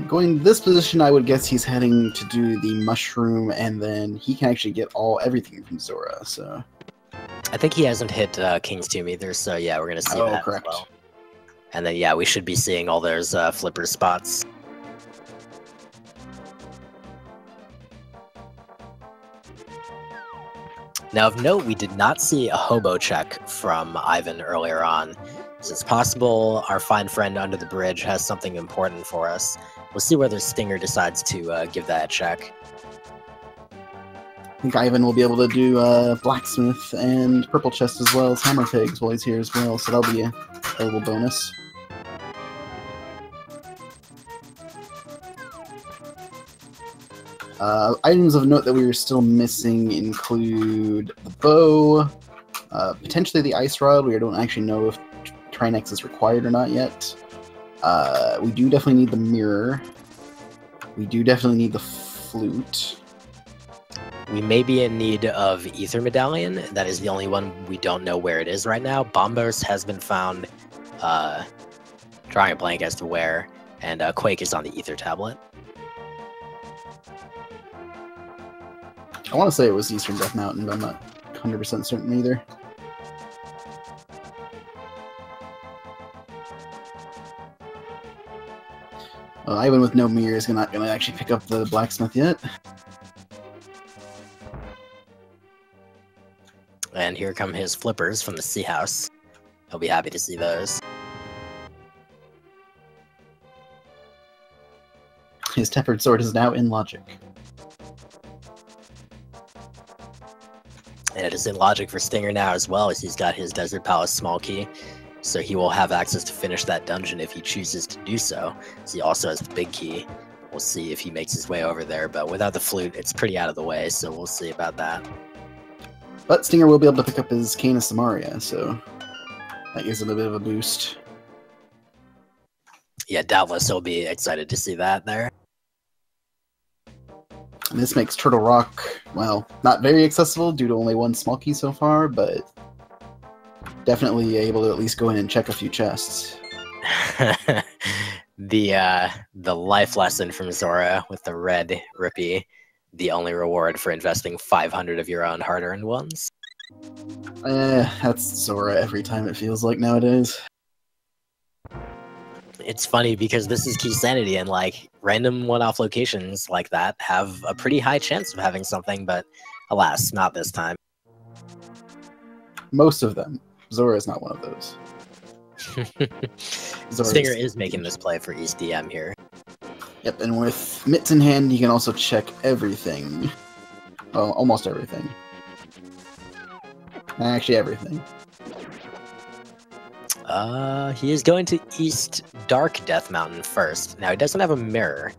Going to this position, I would guess he's heading to do the mushroom, and then he can actually get everything from Zora, so... I think he hasn't hit King's Tomb either, so yeah, we're gonna see that correct. as well. And then yeah, we should be seeing all those flipper spots. Now of note, we did not see a hobo check from Ivan earlier on. So it's possible our fine friend under the bridge has something important for us. We'll see whether Stinger decides to give that a check. I think Ivan will be able to do Blacksmith and Purple Chest as well as Hammer Pigs while he's here as well, so that'll be a little bonus. Items of note that we are still missing include the bow, potentially the ice rod. We don't actually know if Trinex is required or not yet. We do definitely need the mirror. We do definitely need the flute. We may be in need of Ether Medallion. That is the only one we don't know where it is right now. Bombos has been found, drawing a blank as to where, and Quake is on the Ether tablet. I want to say it was Eastern Death Mountain, but I'm not 100% certain either. Well, Ivan with no mirror is not going to actually pick up the Blacksmith yet. And here come his flippers from the Sea House. He'll be happy to see those. His tempered sword is now in logic. And it is in logic for Stinger now as well, as he's got his Desert Palace small key. So he will have access to finish that dungeon if he chooses to do so. So he also has the big key. We'll see if he makes his way over there, but without the flute, it's pretty out of the way, so we'll see about that. But Stinger will be able to pick up his Cane of Samaria, so that gives him a bit of a boost. Yeah, doubtless he'll be excited to see that there. And this makes Turtle Rock, well, not very accessible due to only one small key so far, but definitely able to at least go in and check a few chests. The life lesson from Zora with the red rupee, the only reward for investing 500 of your own hard-earned ones. That's Zora every time it feels like nowadays. It's funny because this is Keysanity, and like random one-off locations like that have a pretty high chance of having something, but alas, not this time. Most of them. Zora is not one of those. Stinger is making this play for East DM here. Yep, and with mitts in hand, he can also check everything. Well, almost everything. Actually, everything. He is going to East Dark Death Mountain first. Now, he doesn't have a mirror.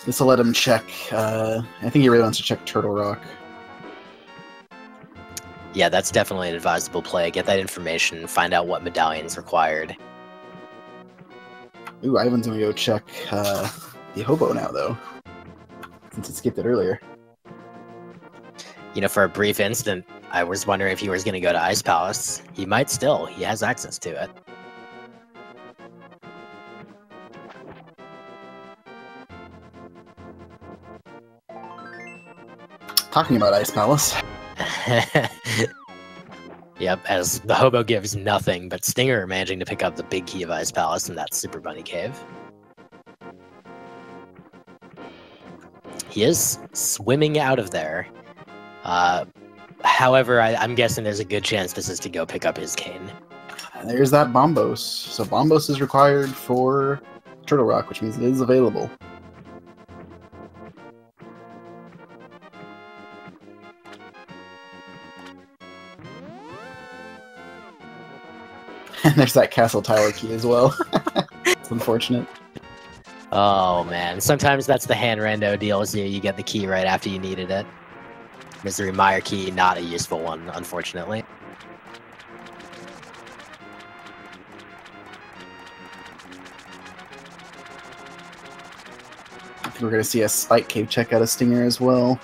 This will let him check, I think he really wants to check Turtle Rock. Yeah, that's definitely an advisable play. Get that information, find out what medallion's required. Ooh, Ivan's gonna go check, the Hobo now, though. Since it skipped it earlier. You know, for a brief instant, I was wondering if he was going to go to Ice Palace. He might still. He has access to it. Talking about Ice Palace. Yep, as the Hobo gives nothing, but Stinger managing to pick up the big key of Ice Palace in that Super Bunny Cave. He is swimming out of there. However, I'm guessing there's a good chance this is to go pick up his cane. There's that Bombos. So Bombos is required for Turtle Rock, which means it is available. And there's that Castle Tower key as well. It's unfortunate. Oh man, sometimes that's the hand rando deals you get the key right after you needed it. Misery Mire key, not a useful one, unfortunately. I think we're going to see a Spike Cave check out of Stinger as well.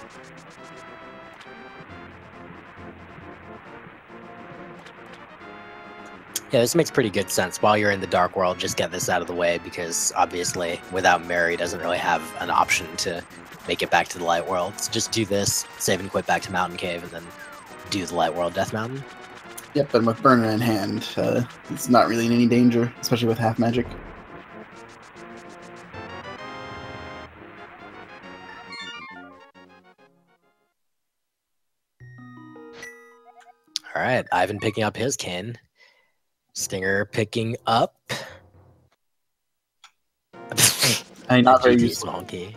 Yeah, this makes pretty good sense. While you're in the Dark World, just get this out of the way, because obviously, without Mary, he doesn't really have an option to make it back to the Light World. So just do this, save and quit back to Mountain Cave, and then do the Light World Death Mountain. Yep, and with Burner in hand, it's not really in any danger, especially with half magic. Alright, Ivan picking up his cane. Stinger picking up... Not very useful. Small key.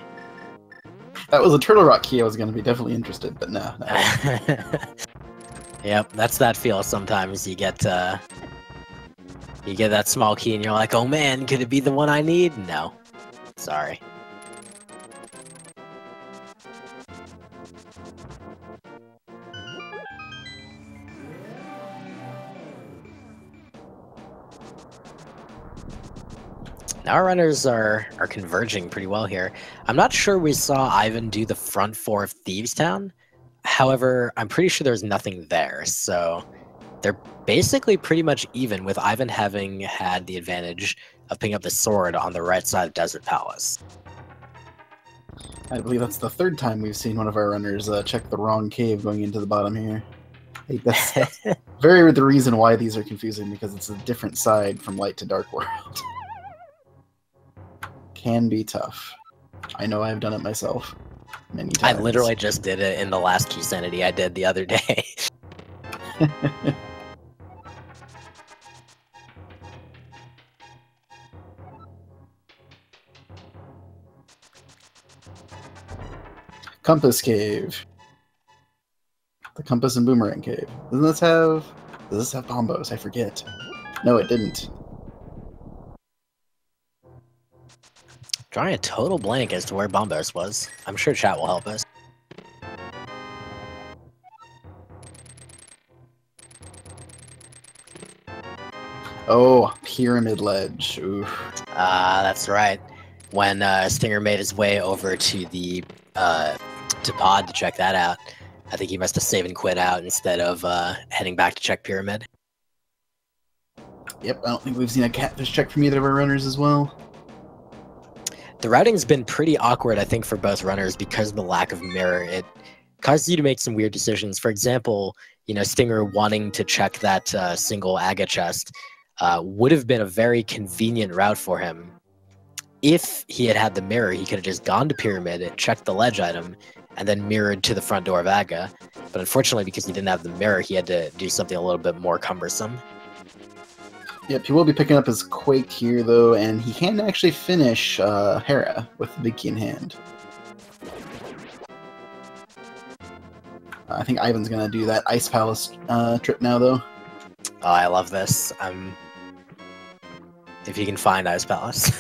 That was a Turtle Rock key, I was going to be definitely interested, but no. Yep, that's that feel sometimes. You get that small key and you're like, oh man, could it be the one I need? No. Sorry. Now our runners are converging pretty well here. I'm not sure we saw Ivan do the front four of Thieves Town. However, I'm pretty sure there's nothing there, so they're basically pretty much even, with Ivan having had the advantage of picking up the sword on the right side of Desert Palace. I believe that's the third time we've seen one of our runners check the wrong cave going into the bottom here. I think that's very the reason why these are confusing, because it's a different side from Light to Dark World. Can be tough. I know I've done it myself many times. I literally just did it in the last Keysanity I did the other day. Compass Cave. The Compass and Boomerang Cave. Does this have Bombos? I forget. No, it didn't. Drawing a total blank as to where Bombos was. I'm sure chat will help us. Oh, Pyramid Ledge. Oof. That's right. When Stinger made his way over to the to Pod to check that out, I think he must have saved and quit out instead of heading back to check Pyramid. Yep, I don't think we've seen a catfish check from either of our runners as well. The routing's been pretty awkward, I think, for both runners because of the lack of mirror. It causes you to make some weird decisions. For example, you know, Stinger wanting to check that single Aga chest would have been a very convenient route for him. If he had had the mirror, he could have just gone to Pyramid, checked the ledge item, and then mirrored to the front door of Aga. But unfortunately, because he didn't have the mirror, he had to do something a little bit more cumbersome. Yep, he will be picking up his Quake here, though, and he can actually finish Hera with the big key in hand. I think Ivan's going to do that Ice Palace trip now, though. Oh, I love this. If you can find Ice Palace.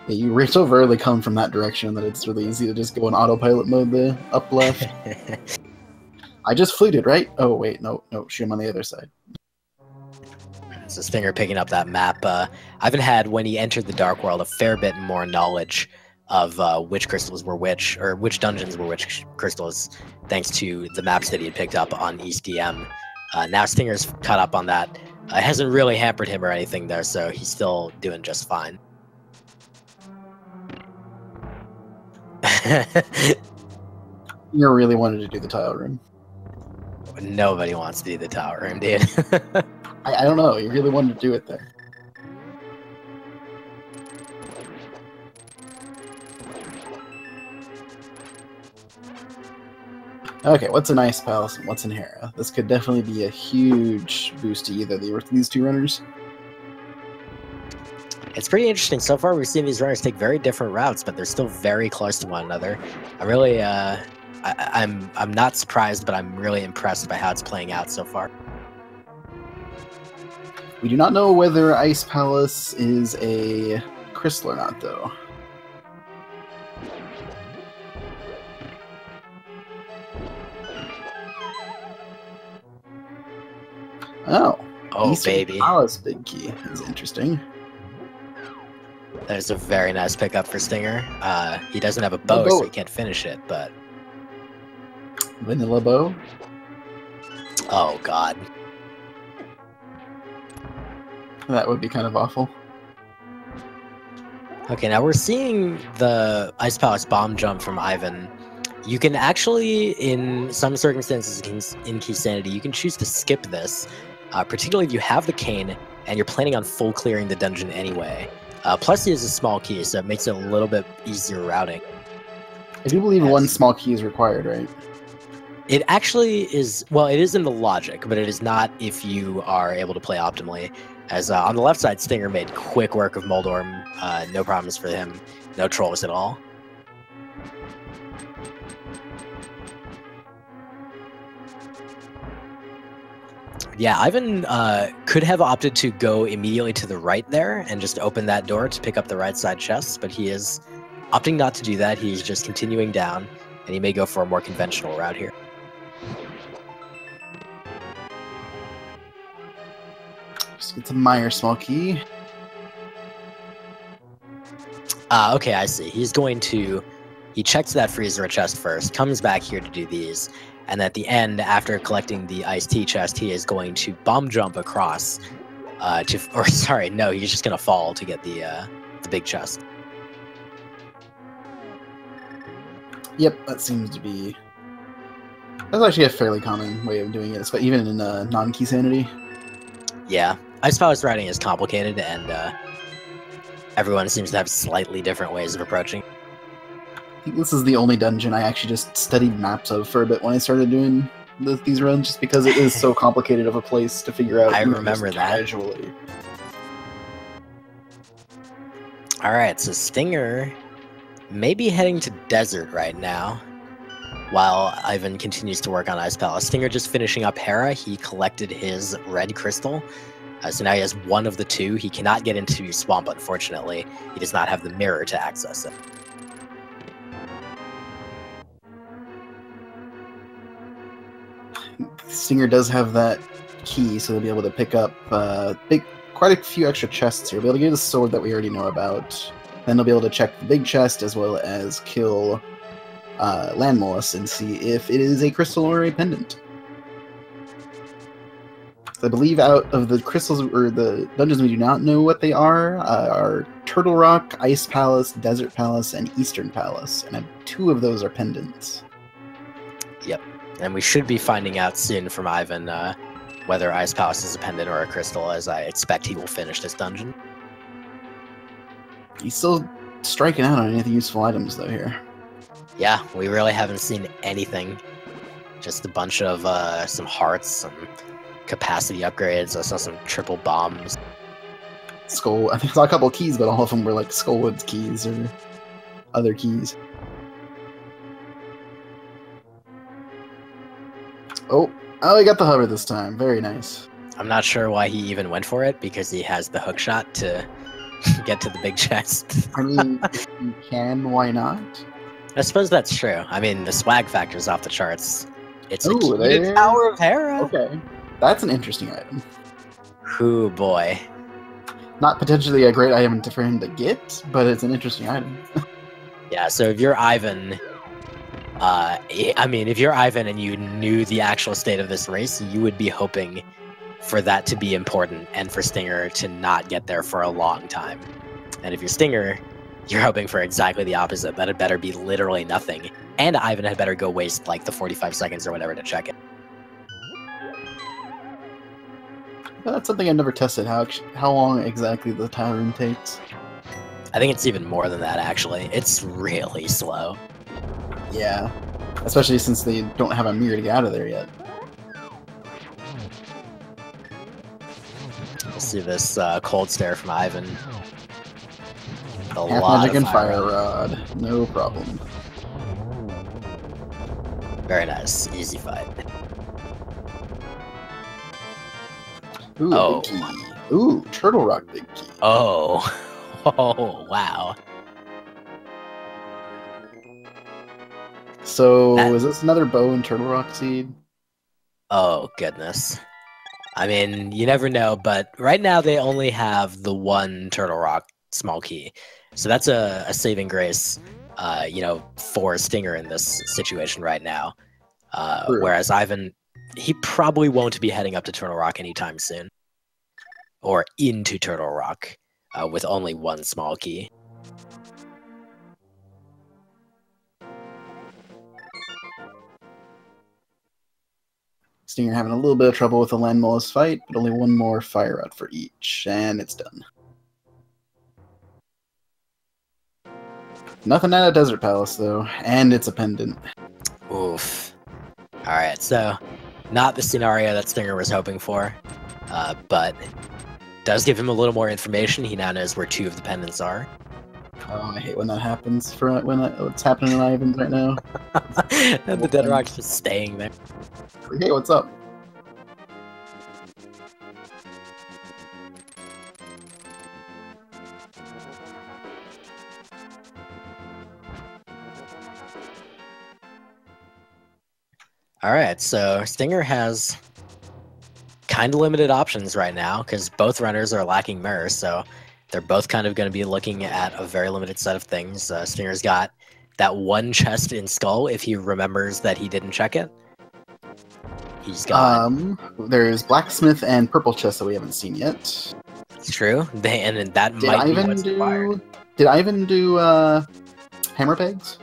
Yeah, you so rarely come from that direction that it's really easy to just go in autopilot mode there, up left. I just fluted, right? Oh, wait, no, shoot him on the other side. So Stinger picking up that map. Ivan had, when he entered the Dark World, a fair bit more knowledge of which crystals were which, or which dungeons were which crystals, thanks to the maps that he had picked up on East DM. Now Stinger's caught up on that. It hasn't really hampered him or anything there, so he's still doing just fine. You really wanted to do the tile room. Nobody wants to do the tower room, dude. I don't know. You really wanted to do it there. Okay, what's an Ice Palace and what's an Hera? This could definitely be a huge boost to either of these two runners. It's pretty interesting. So far, we've seen these runners take very different routes, but they're still very close to one another. I'm really, I'm not surprised, but I'm really impressed by how it's playing out so far. We do not know whether Ice Palace is a crystal or not, though. Oh, Eastern baby. Palace big key is interesting. There's a very nice pickup for Stinger. He doesn't have a bow, so he can't finish it, but... Vanilla bow? Oh, God. That would be kind of awful. Okay, now we're seeing the Ice Palace bomb jump from Ivan. You can actually, in some circumstances in Keysanity, you can choose to skip this, particularly if you have the cane and you're planning on full clearing the dungeon anyway. Plus, he has a small key, so it makes it a little bit easier routing. I do believe one small key is required, right? It actually is, well, it is in the logic, but it is not if you are able to play optimally. As on the left side, Stinger made quick work of Moldorm, no problems for him, no trolls at all. Yeah, Ivan could have opted to go immediately to the right there and just open that door to pick up the right side chest, but he is opting not to do that. He's just continuing down, and he may go for a more conventional route here. Just get the Meyer small key. Okay, I see. He's going to... He checks that freezer chest first, comes back here to do these, and at the end, after collecting the iced tea chest, he is going to bomb jump across or sorry, no, he's just going to fall to get the big chest. Yep, that seems to be... That's actually a fairly common way of doing it, but even in non-Keysanity. Yeah, Ice Palace routing is complicated, and everyone seems to have slightly different ways of approaching. I think this is the only dungeon I actually just studied maps of for a bit when I started doing these runs, just because it is so complicated of a place to figure out. I remember that. Casually. Alright, so Stinger may be heading to Desert right now, while Ivan continues to work on Ice Palace. Stinger just finishing up Hera. He collected his red crystal, so now he has one of the two. He cannot get into Swamp, unfortunately. He does not have the mirror to access it. Stinger does have that key, so they'll be able to pick up quite a few extra chests here. They'll be able to get a sword that we already know about. Then they'll be able to check the big chest as well as kill Landmolus and see if it is a crystal or a pendant. I believe out of the crystals or the dungeons we do not know what they are Turtle Rock, Ice Palace, Desert Palace, and Eastern Palace, and 2 of those are pendants. Yep. And we should be finding out soon from Ivan whether Ice Palace is a pendant or a crystal, as I expect he will finish this dungeon. He's still striking out on any of the useful items, though, here. Yeah, we really haven't seen anything. Just a bunch of some hearts, some capacity upgrades. I saw some triple bombs. I think I saw a couple keys, but all of them were like Skullwood's keys or other keys. Oh, he got the hover this time. Very nice. I'm not sure why he even went for it, because he has the hook shot to get to the big chest. I mean, if you can, why not? I suppose that's true. I mean, the swag factor is off the charts. It's a Ooh, key to the Tower of Hera. Okay, that's an interesting item. Ooh, boy. Not potentially a great item for him to get, but it's an interesting item. Yeah, so if you're Ivan... I mean, if you're Ivan and you knew the actual state of this race, you would be hoping for that to be important and for Stinger to not get there for a long time. And if you're Stinger, you're hoping for exactly the opposite, that it better be literally nothing. And Ivan had better go waste like the 45 seconds or whatever to check it. That's something I've never tested, how long exactly the time room takes. I think it's even more than that, actually. It's really slow. Yeah. Especially since they don't have a mirror to get out of there yet. We'll see this cold stare from Ivan. Half magic and fire rod. No problem. Very nice. Easy fight. Ooh, oh. Big key. Ooh, Turtle Rock big key. Oh. Oh, wow. So, is this another bow and Turtle Rock seed? Oh, goodness. I mean, you never know, but right now they only have the one Turtle Rock small key. So that's a saving grace, you know, for Stinger in this situation right now. Whereas Ivan, he probably won't be heading up to Turtle Rock anytime soon. Or into Turtle Rock with only one small key. Stinger having a little bit of trouble with the Landmolus fight, but only one more fire rod for each, and it's done. Nothing out of Desert Palace, though, and it's a pendant. Oof. Alright, so not the scenario that Stinger was hoping for, but does give him a little more information. He now knows where two of the pendants are. Oh, I hate when that happens. What's happening in Ivan's right now? And the Dead Rock's just staying there. Hey, what's up? Alright, so Stinger has kind of limited options right now, because both runners are lacking mirrors, so they're both kind of going to be looking at a very limited set of things. Stinger's got that one chest in Skull, if he remembers that he didn't check it. He's got... there's Blacksmith and Purple Chest that we haven't seen yet. It's true. And that might be what's required. Did Ivan do hammer pegs?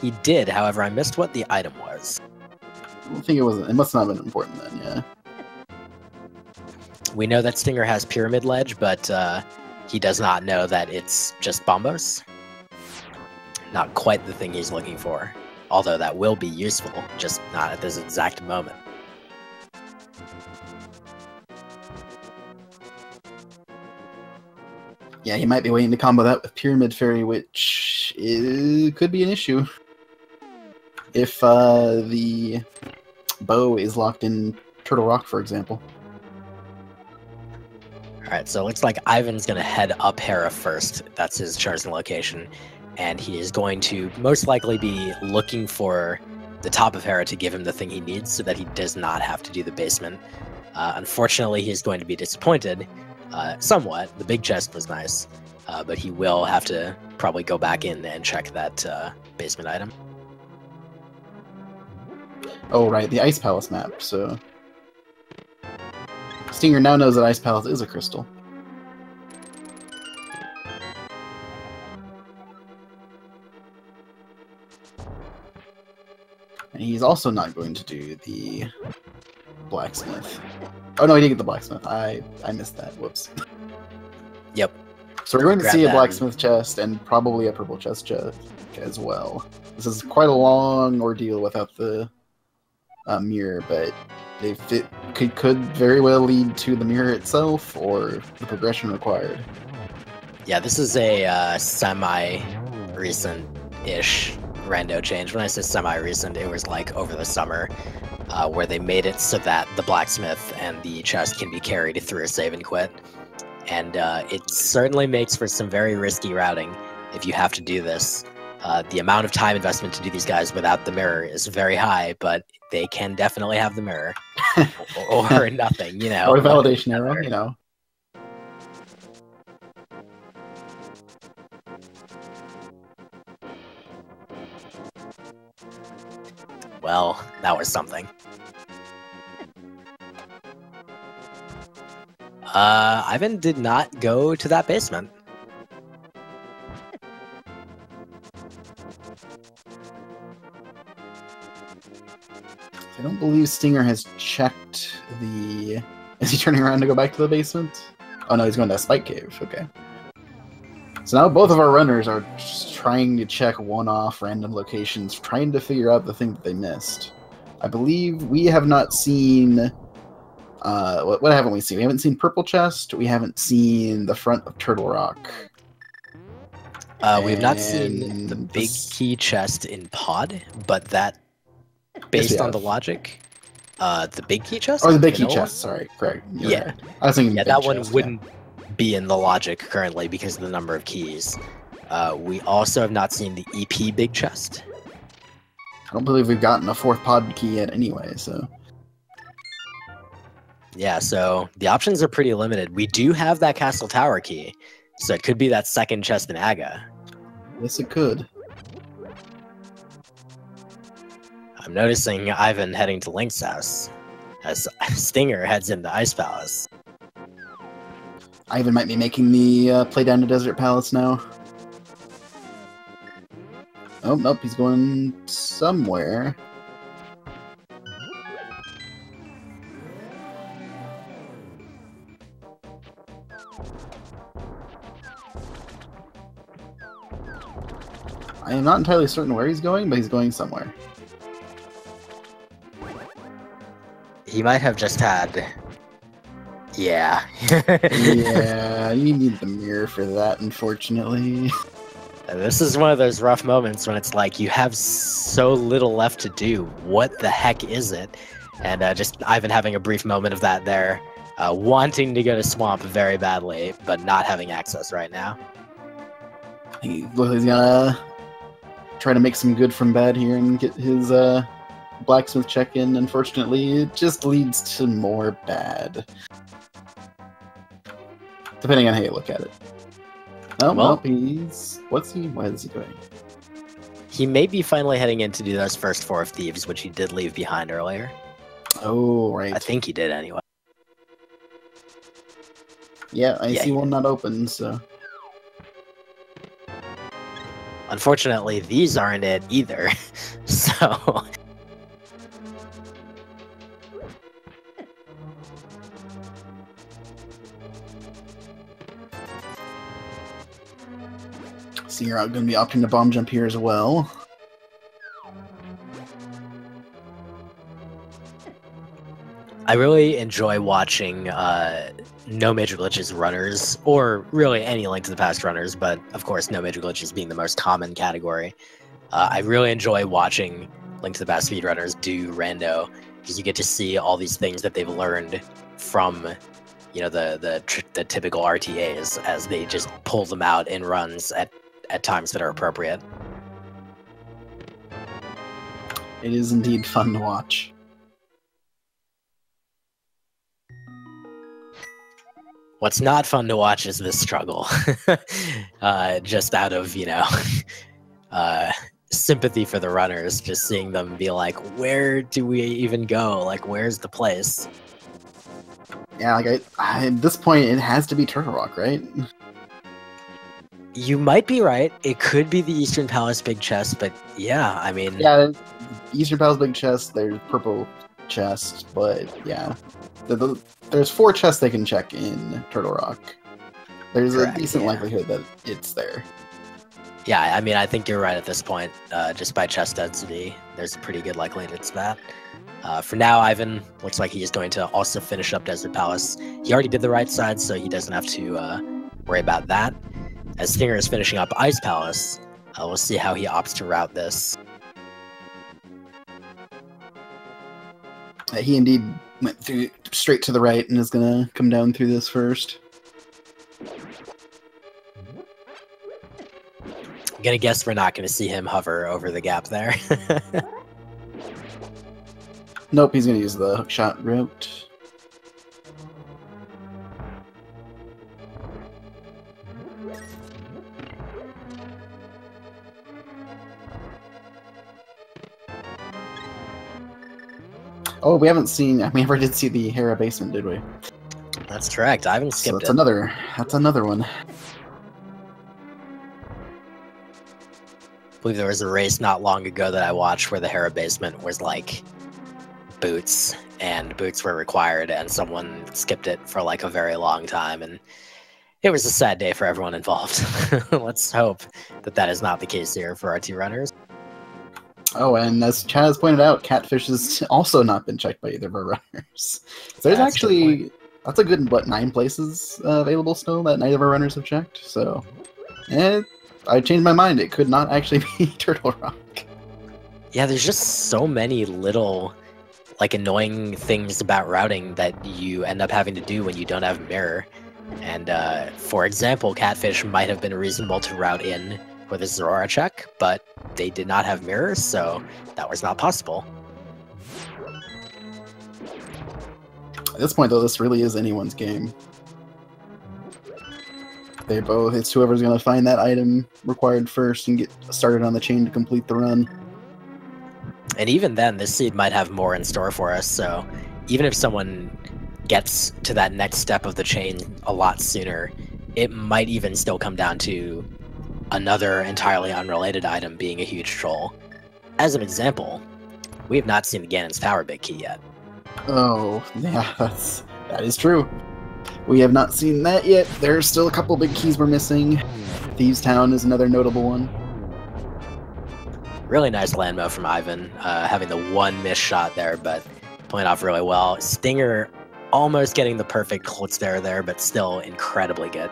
He did, however, I missed what the item was. I don't think it was. It must not have been important then, yeah. We know that Stinger has Pyramid Ledge, but he does not know that it's just Bombos. Not quite the thing he's looking for. Although that will be useful, just not at this exact moment. Yeah, he might be waiting to combo that with Pyramid Fairy, which could be an issue. If the bow is locked in Turtle Rock, for example. Alright, so it looks like Ivan's going to head up Hera first. That's his chosen location. And he is going to most likely be looking for the top of Hera to give him the thing he needs so that he does not have to do the basement. Unfortunately, he's going to be disappointed somewhat. The big chest was nice, but he will have to probably go back in and check that basement item. Oh, right, the Ice Palace map, so... Stinger now knows that Ice Palace is a crystal. And he's also not going to do the Blacksmith. Oh no, he did get the Blacksmith. I missed that. Whoops. Yep. So we're going to see a Blacksmith chest and probably a Purple chest as well. This is quite a long ordeal without the mirror, but if it could very well lead to the mirror itself or the progression required. Yeah, this is a semi-recent-ish rando change. When I say semi-recent, it was like over the summer, where they made it so that the Blacksmith and the chest can be carried through a save and quit. And it certainly makes for some very risky routing if you have to do this. The amount of time investment to do these guys without the mirror is very high, but they can definitely have the mirror. or nothing, you know. Or a validation arrow, you know. Well, that was something. Ivan did not go to that basement. I don't believe Stinger has checked the... Is he turning around to go back to the basement? Oh no, he's going to a Spike Cave, okay. So now both of our runners are just trying to check one-off random locations, trying to figure out the thing that they missed. I believe we have not seen... what haven't we seen? We haven't seen Purple Chest. We haven't seen the front of Turtle Rock. We've not seen the big key chest in Pod, but that, based on the logic, the big key chest? Oh, the big key chest, sorry. Correct. Yeah. Right. I was thinking that one wouldn't be in the logic currently because of the number of keys. We also have not seen the EP big chest. I don't believe we've gotten a 4th pod key yet anyway, so... Yeah, so the options are pretty limited. We do have that Castle Tower key, so it could be that second chest in Aga. Yes, it could. I'm noticing Ivan heading to Link's house, as Stinger heads into Ice Palace. Ivan might be making the play down to Desert Palace now. Oh, nope, he's going somewhere. I am not entirely certain where he's going, but he's going somewhere. He might have just had... Yeah. Yeah, you need the mirror for that, unfortunately. This is one of those rough moments when it's like, you have so little left to do. What the heck is it? And just Ivan having a brief moment of that there. Wanting to go to Swamp very badly, but not having access right now. He's gonna try to make some good from bad here and get his blacksmith check-in. Unfortunately, it just leads to more bad. Depending on how you look at it. Oh, well, he's... What is he doing? He may be finally heading in to do those first 4 of Thieves, which he did leave behind earlier. Oh, right. I think he did anyway. Yeah, I see one not open, so... Unfortunately, these aren't it either, so... So you're going to be opting to bomb jump here as well. I really enjoy watching No Major Glitches runners, or really any Link to the Past runners, but of course No Major Glitches being the most common category. I really enjoy watching Link to the Past speedrunners do rando, because you get to see all these things that they've learned from, you know, the typical RTAs as they just pull them out in runs at times that are appropriate. It is indeed fun to watch. What's not fun to watch is this struggle. Just out of, you know, sympathy for the runners, just seeing them be like, where do we even go? Like, where's the place? Yeah, like at this point, it has to be Turtle Rock, right? You might be right. It could be the Eastern Palace Big Chest, but yeah, I mean... Yeah, Eastern Palace Big Chest, there's Purple Chest, but yeah. There's 4 chests they can check in Turtle Rock. There's a decent likelihood that it's there. Yeah, I mean, I think you're right at this point. Just by chest density, there's a pretty good likelihood it's that. For now, Ivan looks like he is going to also finish up Desert Palace. He already did the right side, so he doesn't have to worry about that. As Stinger is finishing up Ice Palace, we'll see how he opts to route this. He indeed went through straight to the right and is going to come down through this first. I'm going to guess we're not going to see him hover over the gap there. Nope, he's going to use the hookshot route. Oh, we haven't seen... We never did see the Hera basement, did we? That's correct. I haven't skipped it. That's another one. I believe there was a race not long ago that I watched where the Hera basement was like boots, and boots were required, and someone skipped it for like a very long time, and It was a sad day for everyone involved. Let's hope that that is not the case here for our two runners. Oh, and as Chad has pointed out, Catfish has also not been checked by either of our runners. So there's actually, that's a good, what, 9 places available still that neither of our runners have checked. So, I changed my mind. It could not actually be Turtle Rock. Yeah, there's just so many little, like, annoying things about routing that you end up having to do when you don't have mirror. And, for example, Catfish might have been reasonable to route in with a Zorora check, but they did not have mirrors, so that was not possible. At this point, though, this really is anyone's game. It's whoever's going to find that item required first and get started on the chain to complete the run. And even then, this seed might have more in store for us, so even if someone gets to that next step of the chain a lot sooner, it might even still come down to another entirely unrelated item being a huge troll. As an example, we have not seen the Ganon's Tower big key yet. Oh, yeah, that is true. We have not seen that yet. There's still a couple big keys we're missing. Thieves Town is another notable one. Really nice landmo from Ivan, having the one missed shot there, but playing off really well. Stinger almost getting the perfect Klutz there, but still incredibly good.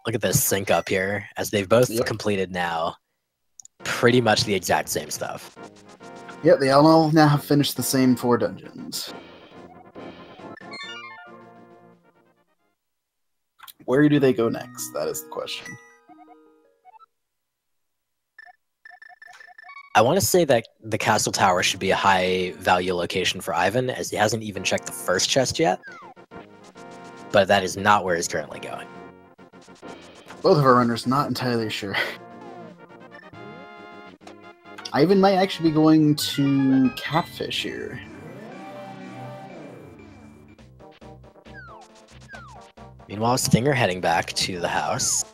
Look at this sync up here, as they've both completed now pretty much the exact same stuff. Yep, they all now have finished the same 4 dungeons. Where do they go next? That is the question. I want to say that the Castle Tower should be a high-value location for Ivan, as he hasn't even checked the first chest yet. But that is not where he's currently going. Both of our runners not entirely sure. Ivan might actually be going to Catfish here. Meanwhile, Stinger heading back to the house.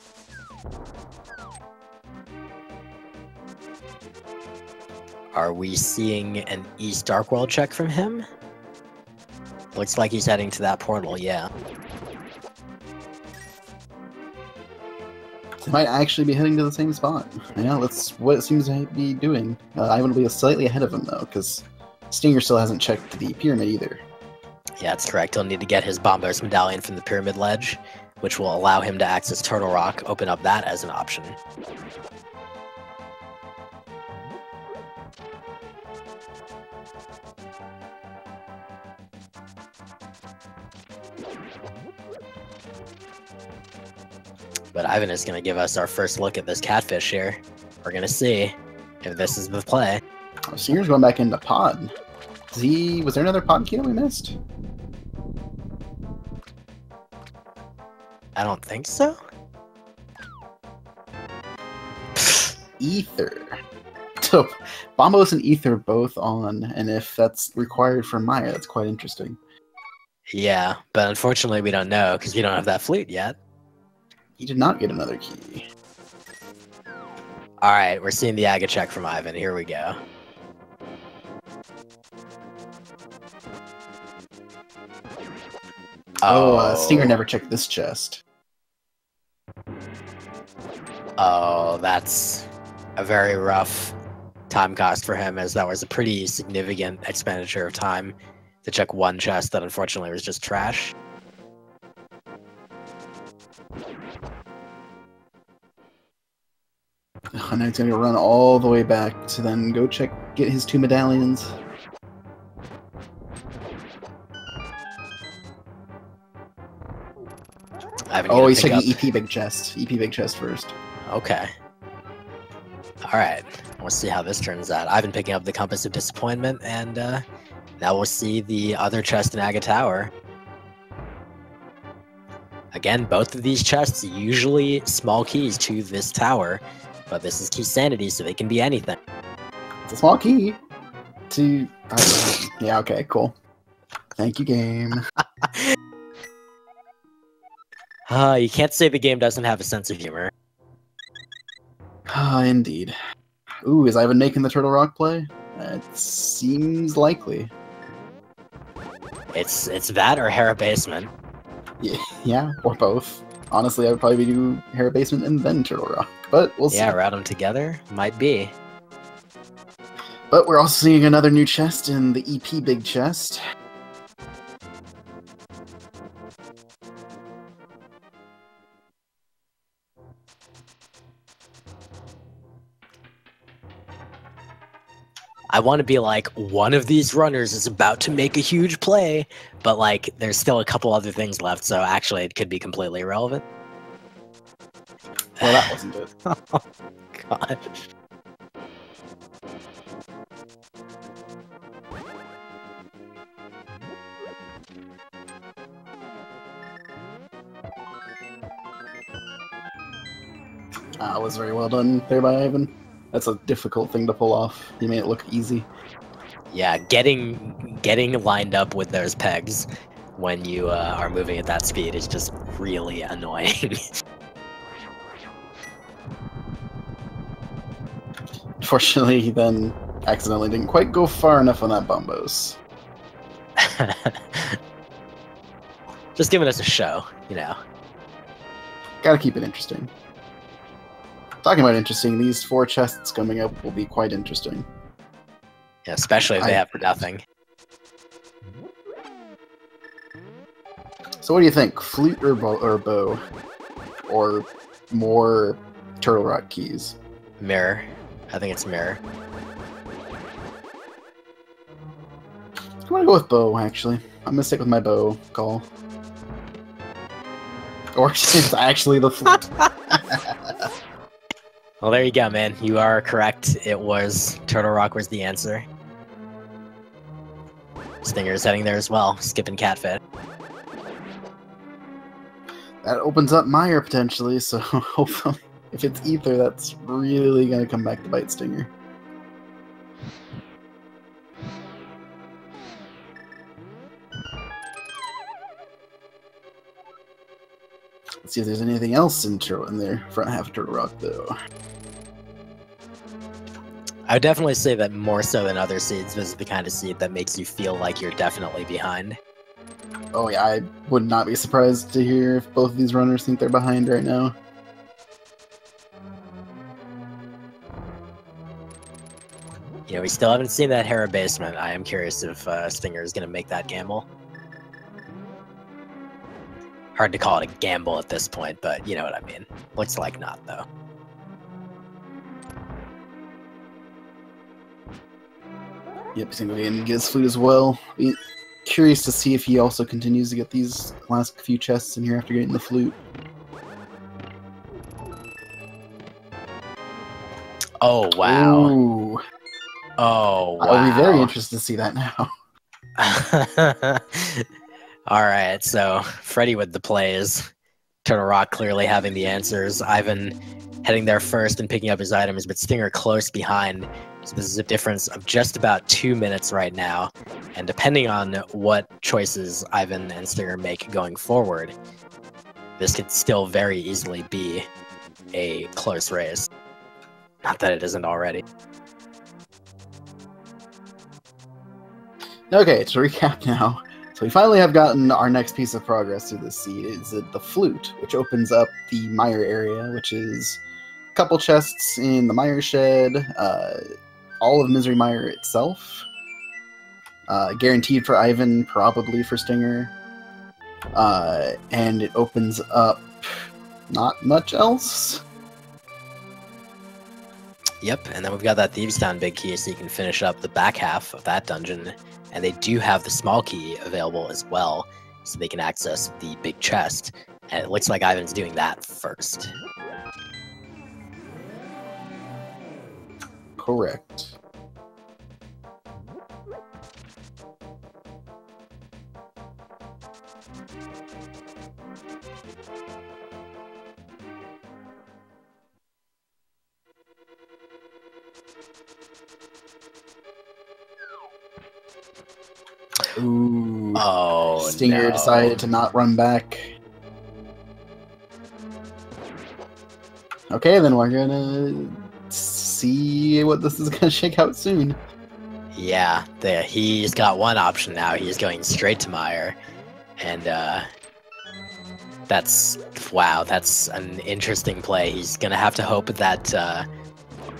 Are we seeing an East Dark World check from him? Looks like he's heading to that portal, yeah. They might actually be heading to the same spot. Yeah, that's what it seems to be doing. Ivan will be slightly ahead of him, though, because Stinger still hasn't checked the pyramid either. Yeah, that's correct. He'll need to get his Bombos medallion from the pyramid ledge, which will allow him to access Turtle Rock, open up that as an option. But Ivan is going to give us our first look at this Catfish here. We're going to see if this is the play. Oh, Stinger's going back into pod. Was there another pod key that we missed? I don't think so. Ether. So, Bombos and Ether both on, and if that's required for Maya, that's quite interesting. Yeah, but unfortunately we don't know, because we don't have that flute yet. He did not get another key. Alright, we're seeing the Aga check from Ivan. Here we go. Stinger never checked this chest. Oh, that's a very rough time cost for him, as that was a pretty significant expenditure of time to check one chest that unfortunately was just trash. And now he's gonna run all the way back to then go get his 2 medallions. Oh, he's checking EP Big Chest. EP Big Chest first. Okay. Alright. We'll see how this turns out. I've been picking up the Compass of Disappointment, and now we'll see the other chest in Aga Tower. Again, both of these chests usually small keys to this tower, but this is Keysanity, so they can be anything. It's a small key to... yeah, okay, cool. Thank you, game. You can't say the game doesn't have a sense of humor. Indeed. Ooh, is Ivan making the Turtle Rock play? It seems likely. It's that or Hera Basement. Yeah, or both. Honestly, I would probably do Hera Basement and then Turtle Rock, but we'll see. Yeah, route them together? Might be. But we're also seeing another new chest in the EP Big Chest. I want to be like, one of these runners is about to make a huge play, but like, there's still a couple other things left, so actually it could be completely irrelevant. Well, that wasn't it. Oh, God. That was very well done there by Ivan. That's a difficult thing to pull off. You made it look easy. Yeah, getting lined up with those pegs when you are moving at that speed is just really annoying. Fortunately, he then accidentally didn't quite go far enough on that bombos. Just giving us a show, you know. Gotta keep it interesting. Talking about interesting, these 4 chests coming up will be quite interesting. Yeah, especially if they have for nothing. So what do you think? Flute or bow? Or more Turtle Rock keys? Mirror. I think it's mirror. I'm gonna go with bow, actually. I'm gonna stick with my bow call. Or it's actually the flute. Well, there you go, man. You are correct. It was Turtle Rock was the answer. Stinger's heading there as well, skipping Catfit. That opens up Meyer potentially, so hopefully, if it's Ether, that's really gonna come back to bite Stinger. Let's see if there's anything else in their front half of Turtle Rock, though. I would definitely say that more so than other seeds, this is the kind of seed that makes you feel like you're definitely behind. Oh yeah, I would not be surprised to hear if both of these runners think they're behind right now. You know, we still haven't seen that Hera Basement. I am curious if Stinger is going to make that gamble. Hard to call it a gamble at this point, but you know what I mean. Looks like not, though. Yep, he's gonna go and get his flute as well. Be curious to see if he also continues to get these last few chests in here after getting the flute. Oh, wow. Ooh. Oh, wow. I'll be very interested to see that now. Alright, so Freddy with the plays. Turtle Rock clearly having the answers. Ivan heading there first and picking up his items, but Stinger close behind. So this is a difference of just about 2 minutes right now. And depending on what choices Ivan and Stinger make going forward, this could still very easily be a close race. Not that it isn't already. Okay, to recap now. So we finally have gotten our next piece of progress through this seed. Is the flute, which opens up the Meyer area, which is a couple chests in the Meyer shed, all of Misery Meyer itself, guaranteed for Ivan, probably for Stinger, and it opens up not much else. Yep, and then we've got that Thieves Town big key, so you can finish up the back half of that dungeon. And they do have the small key available as well, so they can access the big chest. And it looks like Ivan's doing that first. Correct. Ooh. Oh, Stinger no. decided to not run back. Okay, then we're gonna see what this is gonna shake out soon. Yeah, he's got one option now. He's going straight to Meyer. And that's an interesting play. He's going to have to hope that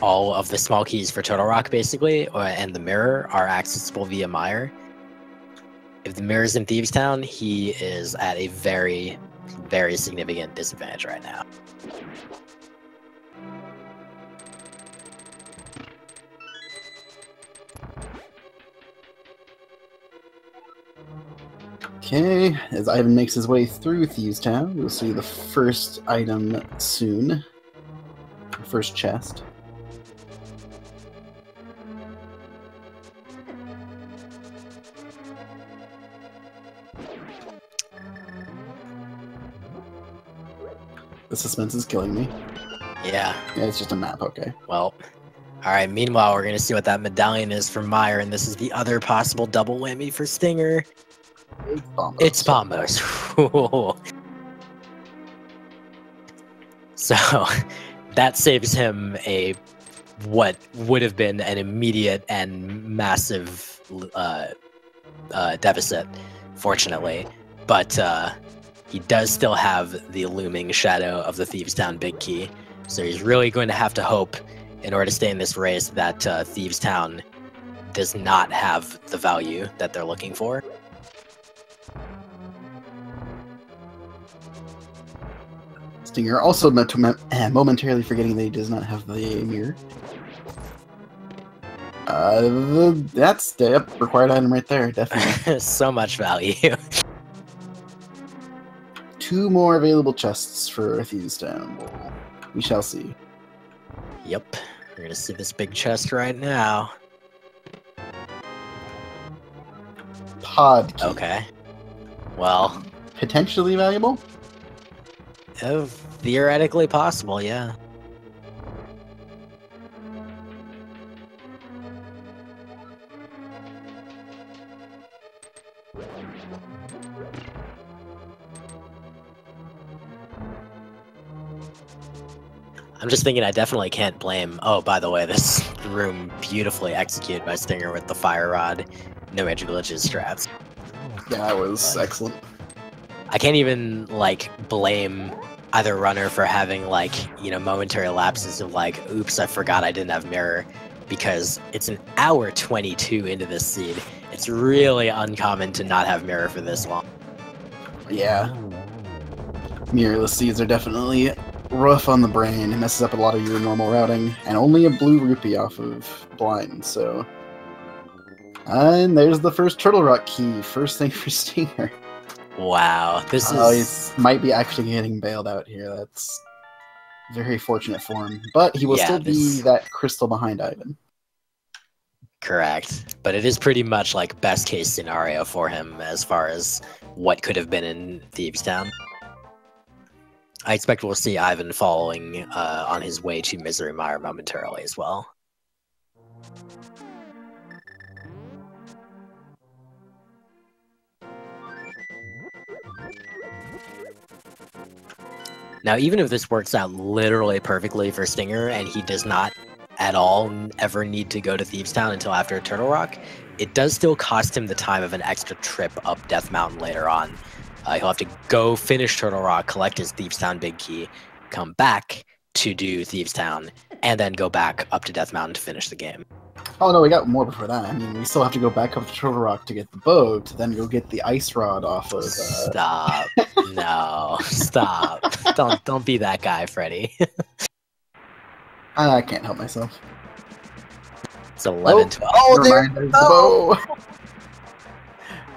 all of the small keys for Turtle Rock, basically, and the mirror are accessible via Meyer. If the mirror's in Thieves Town, he is at a very, very significant disadvantage right now. Okay, as Ivan makes his way through Thieves Town, we'll see the first item soon. First chest. The suspense is killing me. Yeah. Yeah, it's just a map, okay. Well, alright, meanwhile, we're going to see what that medallion is for Meyer, and this is the other possible double whammy for Stinger. It's Bombos. So, that saves him what would have been an immediate and massive deficit, fortunately. But he does still have the looming shadow of the Thieves Town Big Key. So he's really going to have to hope, in order to stay in this race, that Thieves Town does not have the value that they're looking for. Stinger also momentarily forgetting that he does not have the mirror. That's the required item right there, definitely. So much value. 2 more available chests for Thieves Town. We shall see. Yep, we're gonna see this big chest right now. Pod key. Okay. Well, potentially valuable? Theoretically possible, yeah. I'm just thinking I definitely can't blame... Oh, by the way, this room beautifully executed by Stinger with the fire rod, no edge glitches strats. Yeah, that was excellent. I can't even, like, blame either runner for having, like, you know, momentary lapses of, like, oops, I forgot I didn't have mirror, because it's an hour 22 into this seed. It's really uncommon to not have mirror for this long. Yeah. Mirrorless seeds are definitely rough on the brain. It messes up a lot of your normal routing, and only a blue rupee off of blind, so... And there's the first Turtle Rock key. First thing for Stinger. Wow, this is... He might be actually getting bailed out here. That's very fortunate for him. But he will still be that crystal behind Ivan. Correct. But it is pretty much like best case scenario for him as far as what could have been in Thieves Town. I expect we'll see Ivan following on his way to Misery Mire momentarily as well. Now, even if this works out literally perfectly for Stinger, and he does not at all ever need to go to Thieves Town until after Turtle Rock, it does still cost him the time of an extra trip up Death Mountain later on. He'll have to go finish Turtle Rock, collect his Thieves Town Big Key, come back to do Thieves Town, and then go back up to Death Mountain to finish the game. Oh no, we got more before that. I mean, we still have to go back up to Turtle Rock to get the bow, to then go get the ice rod off of... Stop. No. Stop. Don't be that guy, Freddy. I can't help myself. It's 11-12. Oh, there's the bow!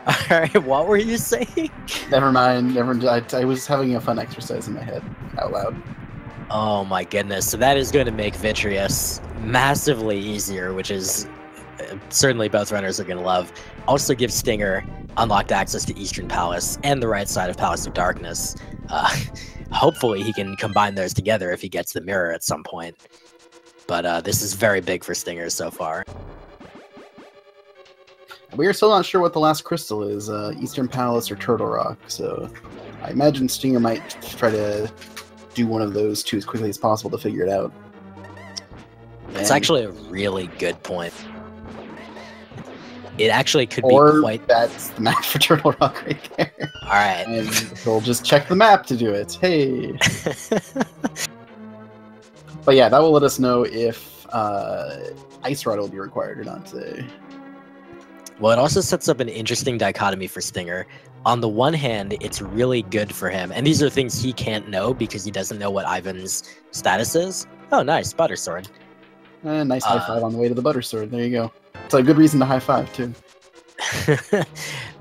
Alright, what were you saying? Never mind. I was having a fun exercise in my head, out loud. Oh my goodness. So that is going to make Vitreous massively easier, which is certainly both runners are going to love. Also gives Stinger unlocked access to Eastern Palace and the right side of Palace of Darkness. Hopefully he can combine those together if he gets the mirror at some point. But this is very big for Stinger so far. We are still not sure what the last crystal is, Eastern Palace or Turtle Rock, so I imagine Stinger might try to do one of those two as quickly as possible to figure it out. It's actually a really good point. It actually could be Or quite... that's the map for Turtle Rock right there. Alright. And we'll just check the map to do it. Hey! But yeah, that will let us know if Ice Rod will be required or not today. Well, it also sets up an interesting dichotomy for Stinger. On the one hand, it's really good for him, and these are things he can't know because he doesn't know what Ivan's status is. Oh, nice, Butter Sword. Nice high five on the way to the Butter Sword. There you go. It's a good reason to high five, too.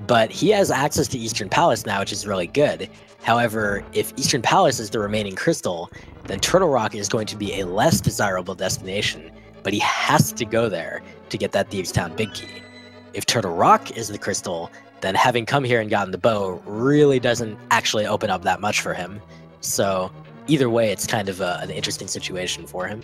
But he has access to Eastern Palace now, which is really good. However, if Eastern Palace is the remaining crystal, then Turtle Rock is going to be a less desirable destination, but he has to go there to get that Thieves Town Big Key. If Turtle Rock is the crystal, then having come here and gotten the bow really doesn't actually open up that much for him. So either way, it's kind of an interesting situation for him.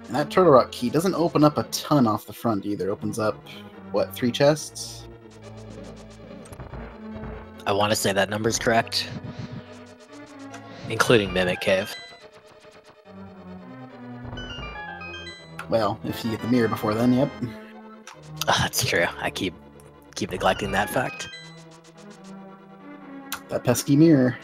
And that Turtle Rock key doesn't open up a ton off the front either. It opens up, what, 3 chests? I want to say that number's correct. Including Mimic Cave. Well, if you get the mirror before then, yep. Oh, that's true. I keep neglecting that fact. That pesky mirror.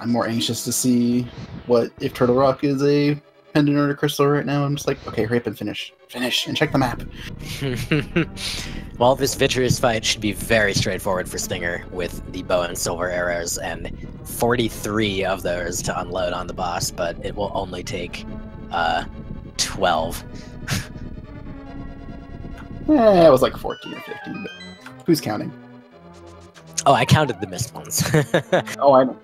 I'm more anxious to see what if Turtle Rock is a pendant or a crystal right now. I'm just like, okay, hurry up and finish. Finish, and check the map. Well, this Vitreous fight should be very straightforward for Stinger, with the bow and silver arrows, and 43 of those to unload on the boss, but it will only take 12. It was like 14 or 15, but who's counting? Oh, I counted the missed ones. Oh, I know.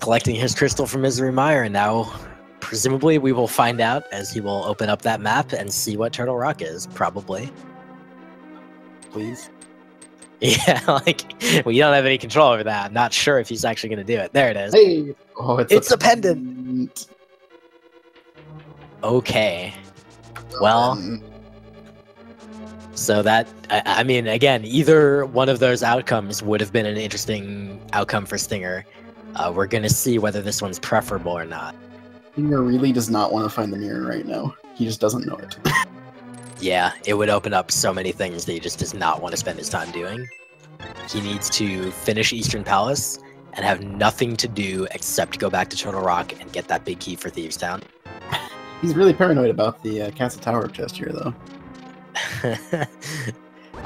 Collecting his crystal from Misery Mire, and now presumably we will find out as he will open up that map and see what Turtle Rock is, probably. Please. Yeah, like, well, you don't have any control over that. I'm not sure if he's actually going to do it. There it is. Hey! Oh, it's a pendant! Okay. Well, so that, I mean, again, either one of those outcomes would have been an interesting outcome for Stinger. We're going to see whether this one's preferable or not. Stinger really does not want to find the mirror right now. He just doesn't know it. Yeah, it would open up so many things that he just does not want to spend his time doing. He needs to finish Eastern Palace and have nothing to do except go back to Turtle Rock and get that big key for Thieves Town. He's really paranoid about the Castle Tower chest here, though.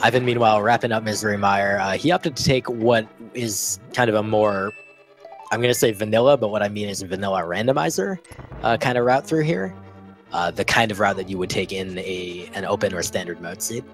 Ivan, meanwhile, wrapping up Misery Mire, he opted to take what is kind of a more, I'm going to say vanilla, but what I mean is a vanilla randomizer kind of route through here. The kind of route that you would take in an open or standard mode seed.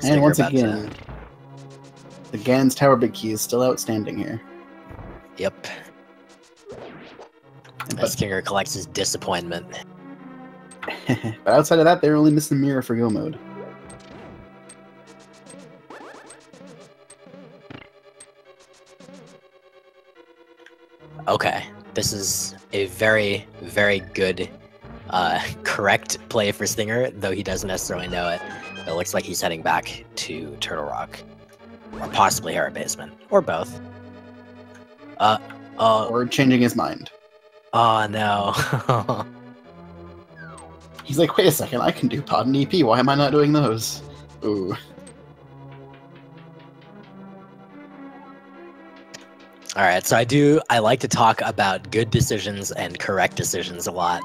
And once again, the Ganon's Tower Big Key is still outstanding here. Yep. But Stinger collects his disappointment. But outside of that, they're only missing the mirror for go mode. Okay, this is a very, very good, correct play for Stinger, though he doesn't necessarily know it. It looks like he's heading back to Turtle Rock, or possibly Hera Basement, or both. Or changing his mind. Oh no. He's like, wait a second, I can do pod and EP, why am I not doing those? Ooh. Alright, so I like to talk about good decisions and correct decisions a lot.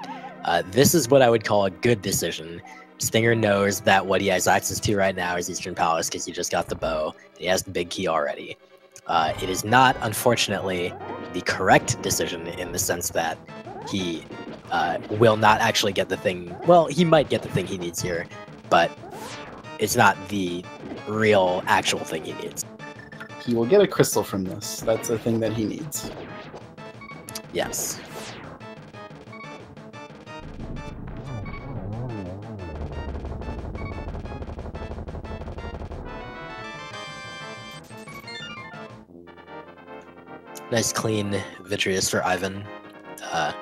This is what I would call a good decision. Stinger knows that what he has access to right now is Eastern Palace because he just got the bow. He has the big key already. It is not, unfortunately, the correct decision in the sense that he will not actually get the thing. Well, he might get the thing he needs here, but it's not the real actual thing he needs. He will get a crystal from this. That's a thing that he needs. Yes. Nice clean Vitreous for Ivan.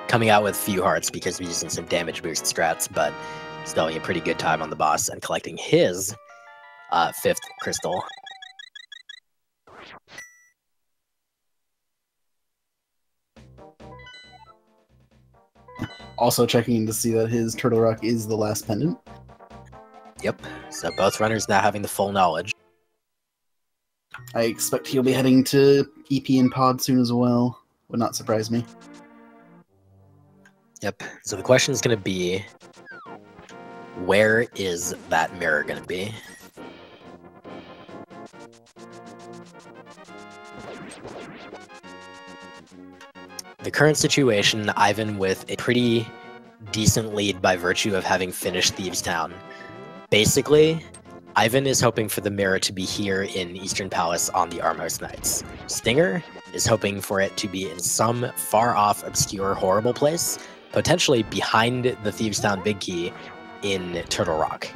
Coming out with few hearts because we're using some damage boost strats, but still having a pretty good time on the boss and collecting his 5th crystal. Also checking to see that his Turtle Rock is the last pendant. Yep, so both runners now having the full knowledge. I expect he'll be heading to EP and Pod soon as well. Would not surprise me. Yep, so the question is going to be, where is that mirror going to be? The current situation, Ivan with a pretty decent lead by virtue of having finished Thieves Town. Basically, Ivan is hoping for the mirror to be here in Eastern Palace on the Armhouse Knights. Stinger is hoping for it to be in some far-off, obscure, horrible place, potentially behind the Thieves Town Big Key in Turtle Rock.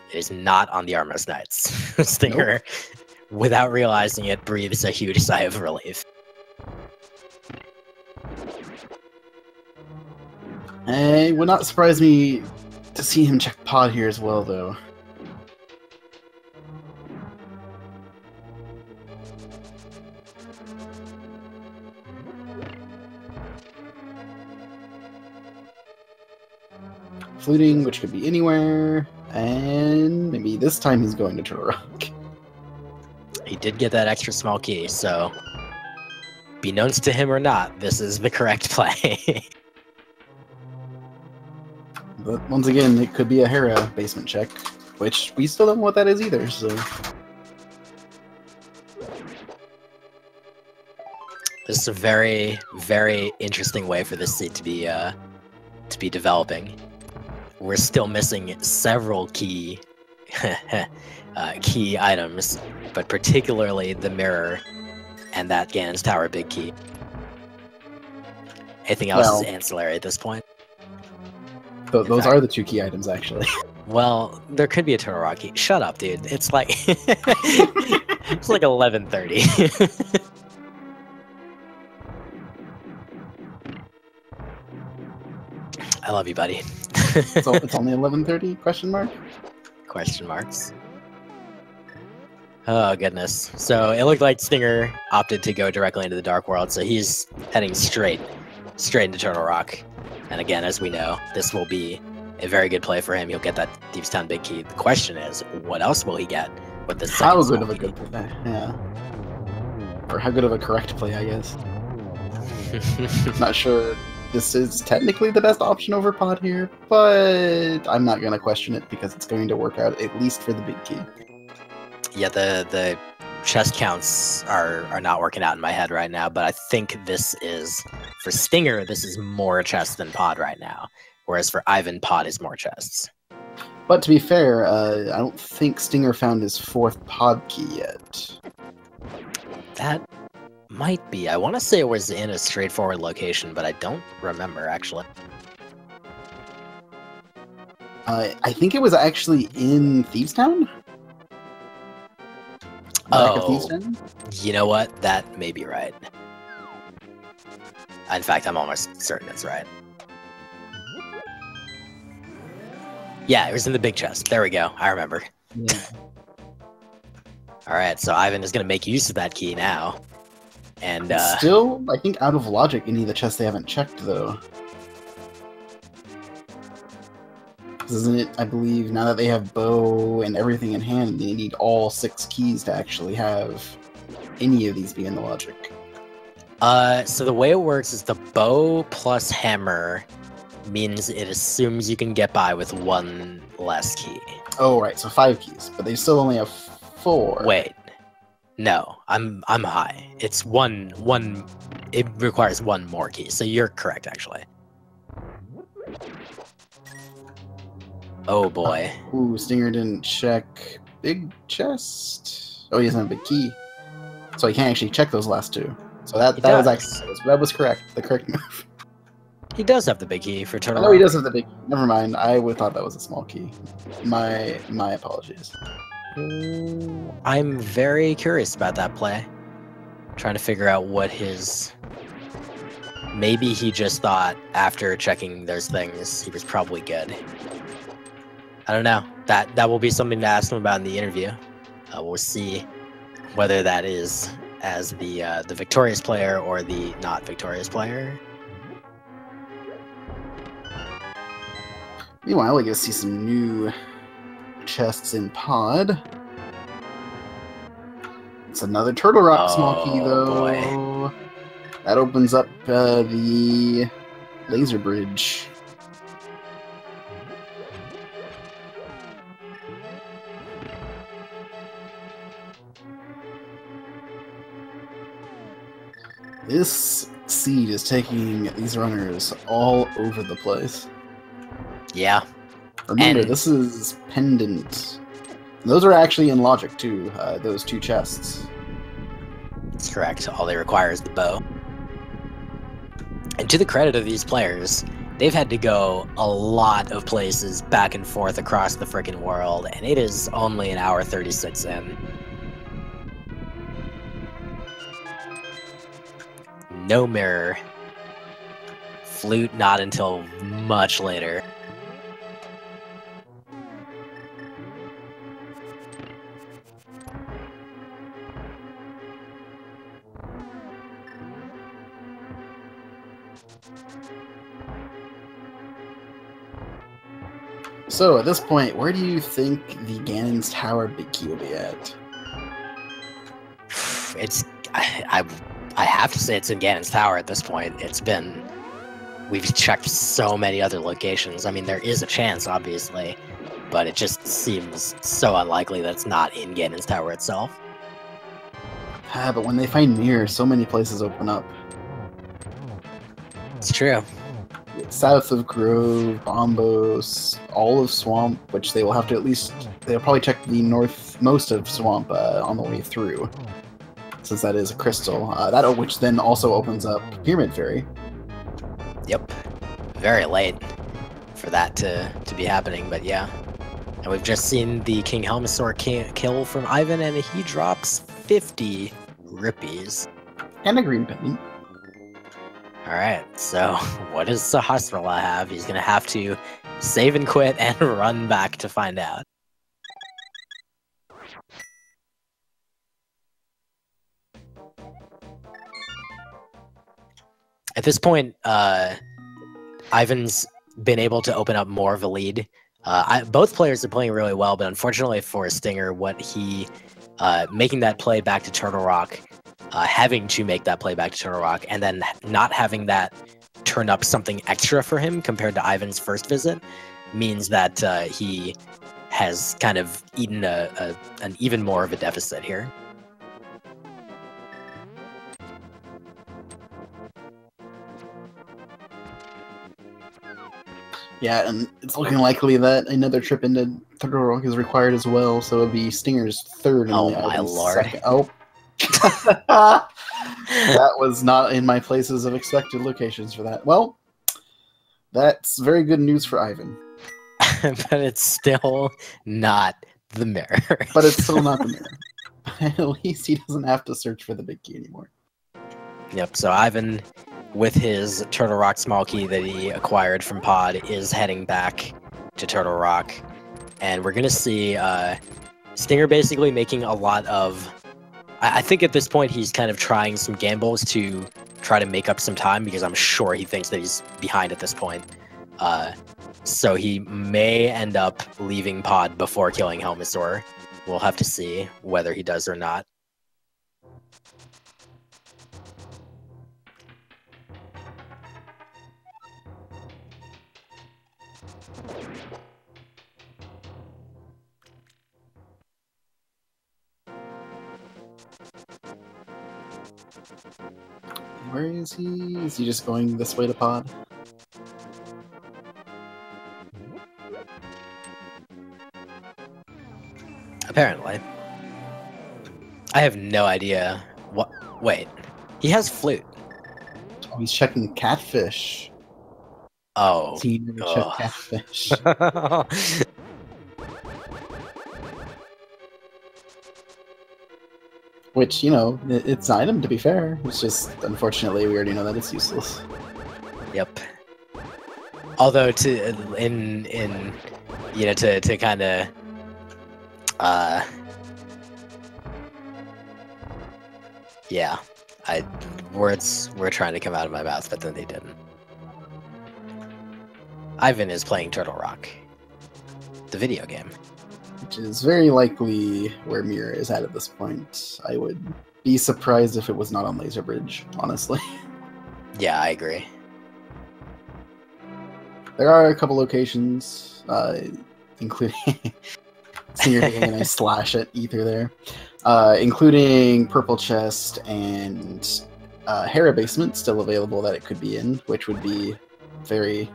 It is not on the Armhouse Knights. Stinger, nope. Without realizing it, breathes a huge sigh of relief. It would not surprise me to see him check Pod here as well, though. Fluting, which could be anywhere, and maybe this time he's going to Turtle Rock. He did get that extra small key, so be known to him or not, this is the correct play. But once again, it could be a Hera basement check, which we still don't know what that is either, so... This is a very, very interesting way for this seed to be developing. We're still missing several key key items, but particularly the mirror and that Ganon's Tower big key. Anything else is ancillary at this point. Those are the 2 key items, actually. Well, there could be a Turtle Rock key. Shut up, dude. It's like it's like 11:30. I love you, buddy. So it's only 11:30? Question mark? Question marks. Oh, goodness. So it looked like Stinger opted to go directly into the Dark World, so he's heading straight into Turtle Rock. And again, as we know, this will be a very good play for him. He'll get that Thieves Town big key. The question is, what else will he get with this second How good of a good play, yeah. Or how good of a correct play, I guess. Not sure this is technically the best option over Pod here, but I'm not going to question it because it's going to work out, at least for the big key. Yeah, the chest counts are not working out in my head right now, but I think this is, for Stinger, this is more chest than Pod right now, whereas for Ivan, Pod is more chests. But to be fair, I don't think Stinger found his 4th Pod key yet. That might be. I want to say it was in a straightforward location, but I don't remember, actually. I think it was actually in Thieves Town? Oh, you know what? That may be right. In fact, I'm almost certain it's right. Yeah, it was in the big chest. There we go. I remember. Yeah. Alright, so Ivan is going to make use of that key now. And still, I think, out of logic, any of the chests they haven't checked, though. Isn't it, I believe, now that they have bow and everything in hand, they need all 6 keys to actually have any of these be in the logic. So the way it works is the bow plus hammer means it assumes you can get by with one less key. Oh, right. So 5 keys, but they still only have 4. Wait. No, I'm high. It's one. It requires 1 more key, so you're correct, actually. Oh boy. Ooh, Stinger didn't check big chest. Oh, he doesn't have a big key, so he can't actually check those last 2. So that was actually that was correct. The correct move. He does have the big key for turtle. No, he does have the big. Never mind. I would thought that was a small key. My apologies. I'm very curious about that play. Trying to figure out what his... Maybe he just thought after checking those things he was probably good. I don't know. That will be something to ask him about in the interview. We'll see whether that is as the victorious player or the not victorious player. Meanwhile, we get to see some new chests in pod. It's another Turtle Rock small key, though. Boy. That opens up the laser bridge. This seed is taking these runners all over the place. Yeah. Remember, this is pendant. Those are actually in logic, too, those 2 chests. That's correct. All they require is the bow. And to the credit of these players, they've had to go a lot of places back and forth across the frickin' world, and it is only an hour 36 in. No mirror. Flute not until much later. So, at this point, where do you think the Ganon's Tower big key will be at? It's... I have to say it's in Ganon's Tower at this point. It's been... We've checked so many other locations. I mean, there is a chance, obviously, but it just seems so unlikely that it's not in Ganon's Tower itself. But when they find mirror, so many places open up. It's true. South of Grove, Bombos, all of Swamp, which they will have to at least... They'll probably check the northmost of Swamp on the way through, since that is a crystal. Which then also opens up Pyramid Fairy. Yep. Very late for that to be happening, but yeah. And we've just seen the King Helmasaur kill from Ivan, and he drops 50 rupees. And a green pendant. Alright, so what does Sahasrara have? He's gonna have to save and quit and run back to find out. At this point, Ivan's been able to open up more of a lead. Both players are playing really well, but unfortunately for Stinger, making that play back to Turtle Rock, having to make that play back to Turtle Rock, and then not having that turn up something extra for him compared to Ivan's first visit, means that he has kind of eaten an even more of a deficit here. Yeah, and it's looking likely that another trip into Turtle Rock is required as well, so it'll be Stinger's third. Oh my lord. Second. Oh. That was not in my places of expected locations for that. Well, that's very good news for Ivan. But it's still not the mirror. But it's still not the mirror. At least he doesn't have to search for the big key anymore. Yep, so Ivan, with his Turtle Rock small key that he acquired from Pod, is heading back to Turtle Rock. And we're going to see Stinger basically making a lot of... I think at this point he's kind of trying some gambles to try to make up some time, because I'm sure he thinks that he's behind at this point. So he may end up leaving Pod before killing Helmasaur. We'll have to see whether he does or not. Where is he? Is he just going this way to pod? Apparently. I have no idea what. Wait. He has flute. Oh, he's checking catfish. Oh. He never checked catfish. Which, you know, it's an item, to be fair. It's just, unfortunately, we already know that it's useless. Yep. Although to kind of yeah, words were trying to come out of my mouth, but then they didn't. Ivan is playing Turtle Rock, the video game. Which is very likely where Mira is at this point. I would be surprised if it was not on Laser Bridge, honestly. Yeah, I agree. There are a couple locations, including... Stinger taking a nice slash at Ether there. Including Purple Chest and Hera Basement still available that it could be in, which would be very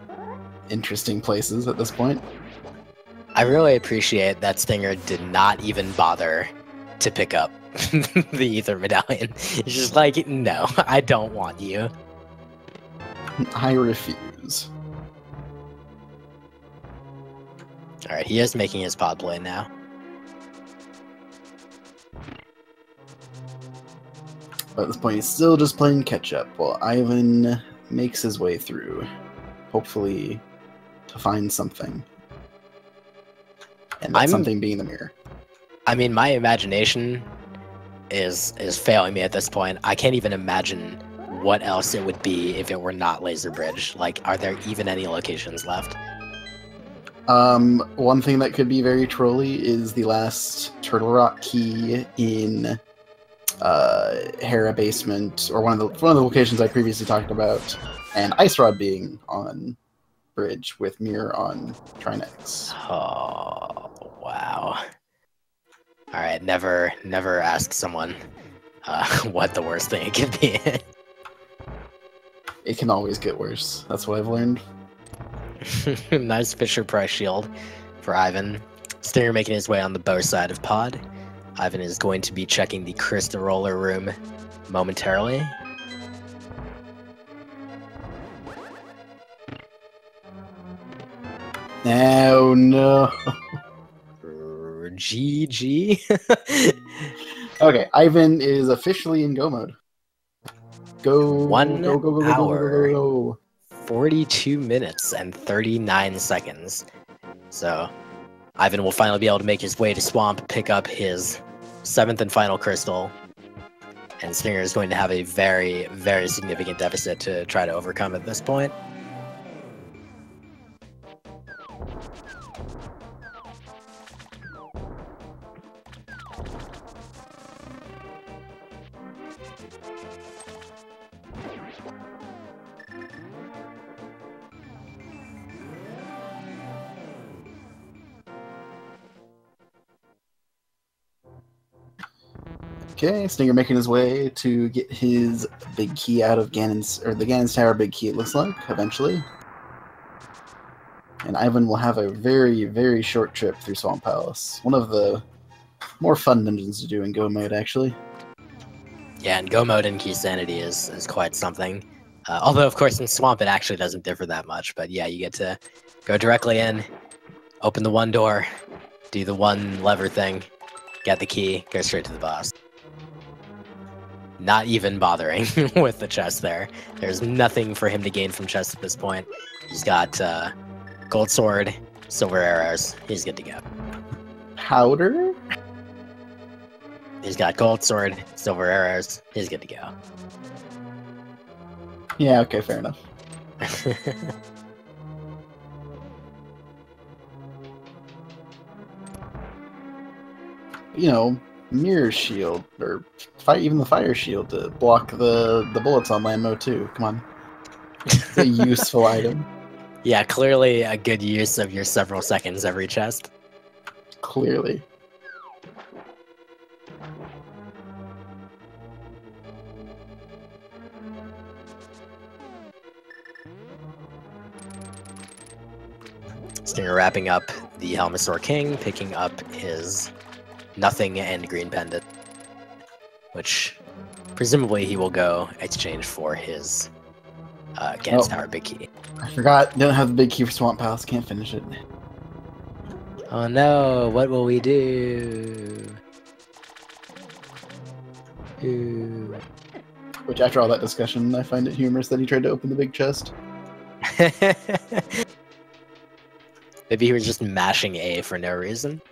interesting places at this point. I really appreciate that Stinger did not even bother to pick up the Ether Medallion. He's just like, no, I don't want you. I refuse. Alright, he is making his pod play now. But at this point, he's still just playing catch-up while Ivan makes his way through, hopefully to find something. And that something being the mirror. I mean, my imagination is failing me at this point. I can't even imagine what else it would be if it were not Laser Bridge. Like, are there even any locations left? One thing that could be very trolly is the last Turtle Rock key in Hera Basement, or one of the locations I previously talked about, and Ice Rod being on Bridge with Mirror on Trinex. Oh, wow. Alright, never ask someone what the worst thing it could be. It can always get worse. That's what I've learned. Nice Fisher Price shield for Ivan. Stinger making his way on the bow side of pod. Ivan is going to be checking the Crystal Roller room momentarily. Oh no. GG. Okay, Ivan is officially in go mode. Go. 1 go, go, go, go, hour, go, go, go. 42 minutes and 39 seconds. So, Ivan will finally be able to make his way to Swamp, pick up his 7th and final crystal. And Stinger is going to have a very, very significant deficit to try to overcome at this point. Okay, Stinger making his way to get his big key out of Ganon's, or the Ganon's Tower big key, it looks like, eventually. And Ivan will have a very, very short trip through Swamp Palace. One of the more fun dungeons to do in Go mode, actually. Yeah, and Go mode in Keysanity is quite something. Although, of course, in Swamp it actually doesn't differ that much. But yeah, you get to go directly in, open the one door, do the one lever thing, get the key, go straight to the boss. Not even bothering with the chest there. There's nothing for him to gain from chest at this point. He's got gold sword, silver arrows. He's good to go. Powder? He's got gold sword, silver arrows. He's good to go. Yeah, okay, fair enough. You know, mirror shield, or even the fire shield to block the bullets on Lambo too. Come on. It's a useful item. Yeah, clearly a good use of your several seconds every chest. Clearly. Stinger wrapping up the Helmosaur King, picking up his nothing and green pendant, which presumably he will go exchange for his Ganon's Tower big key. I forgot. Don't have the big key for Swamp Palace. Can't finish it. Oh no! What will we do? Ooh. Which, after all that discussion, I find it humorous that he tried to open the big chest. Maybe he was just mashing A for no reason.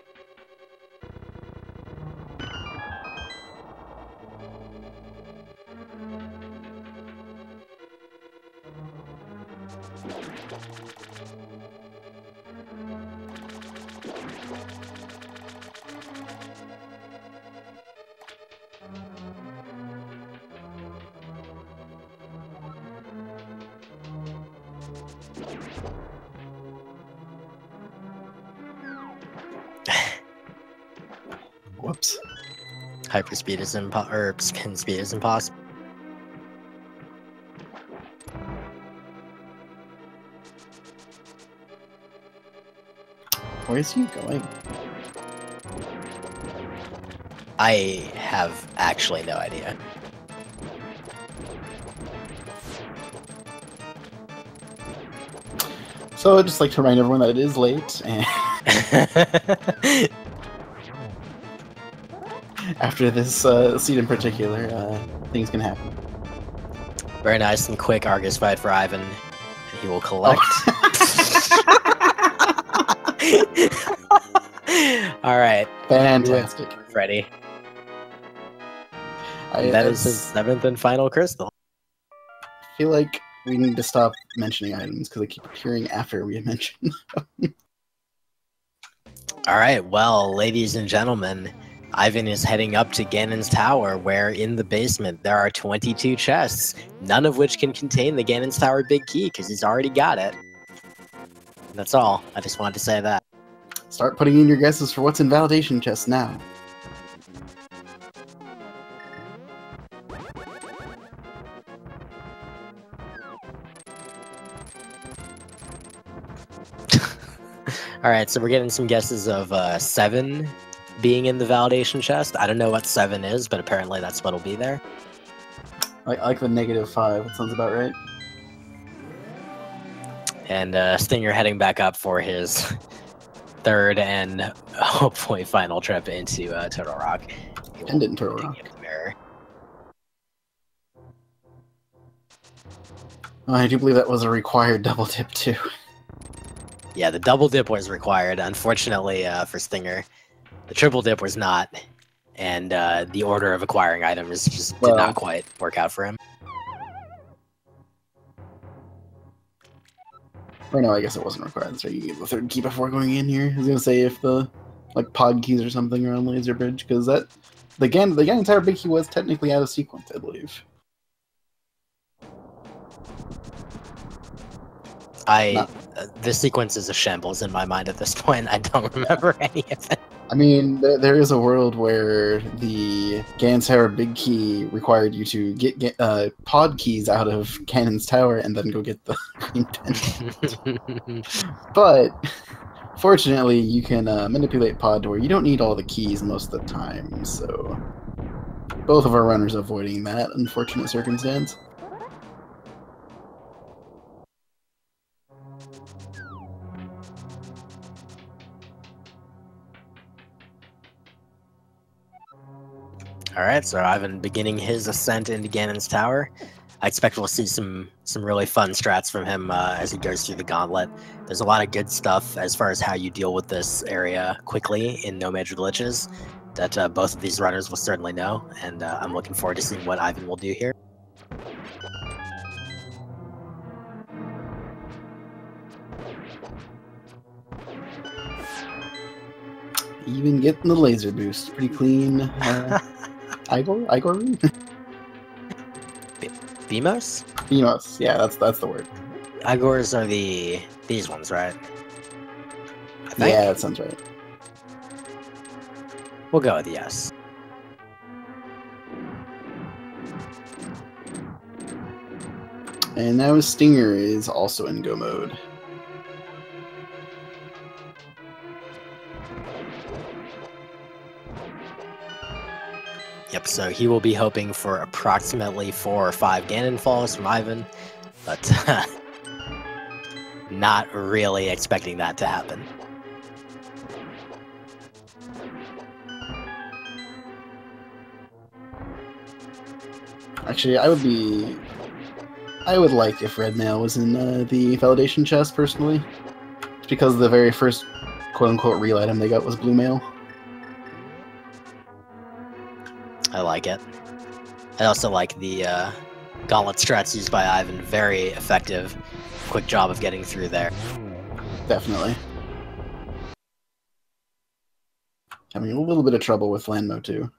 Whoops. Hyperspeed is skin speed is impossible. Where is he going? I have actually no idea. So I'd just like to remind everyone that it is late, and after this seed in particular, things can happen. Very nice and quick Argus fight for Ivan. He will collect. All right. Fantastic. Ready. That is his 7th and final crystal. I feel like we need to stop mentioning items because they keep appearing after we mention them. All right, well, ladies and gentlemen, Ivan is heading up to Ganon's Tower, where in the basement there are 22 chests, none of which can contain the Ganon's Tower big key because he's already got it. And that's all. I just wanted to say that. Start putting in your guesses for what's in validation chests now. Alright, so we're getting some guesses of 7 being in the validation chest. I don't know what 7 is, but apparently that's what'll be there. I like the -5. That sounds about right. And Stinger heading back up for his 3rd and hopefully final trip into Turtle Rock. And in Turtle Rock. Oh, I do believe that was a required double dip too. Yeah, the double dip was required. Unfortunately for Stinger, the triple dip was not. And the order of acquiring items just did not quite work out for him. Or no, I guess it wasn't required. So you get the 3rd key before going in here. I was gonna say if the pod keys or something are on Laser Bridge, because that the entire big key was technically out of sequence, I believe. This sequence is a shambles in my mind at this point. I don't remember any of it. I mean, there is a world where the Ganon's Tower big key required you to get pod keys out of Ganon's Tower and then go get the green pendant. But fortunately, you can manipulate pod to where you don't need all the keys most of the time. So both of our runners avoiding that unfortunate circumstance. Alright, so Ivan beginning his ascent into Ganon's Tower. I expect we'll see some really fun strats from him as he goes through the gauntlet. There's a lot of good stuff as far as how you deal with this area quickly in no major glitches that both of these runners will certainly know, and I'm looking forward to seeing what Ivan will do here. Even getting the laser boost. Pretty clean. Igor? Beamos? Beamos, yeah, that's the word. Igors are these ones, right? Yeah, that sounds right. We'll go with yes. And now Stinger is also in go mode. Yep, so he will be hoping for approximately 4 or 5 Ganon falls from Ivan, but not really expecting that to happen. Actually, I would like if red mail was in the validation chest, personally. It's because the very first quote-unquote real item they got was blue mail. I like it. I also like the gauntlet strats used by Ivan. Very effective. Quick job of getting through there. Definitely. Having a little bit of trouble with Landmo, too.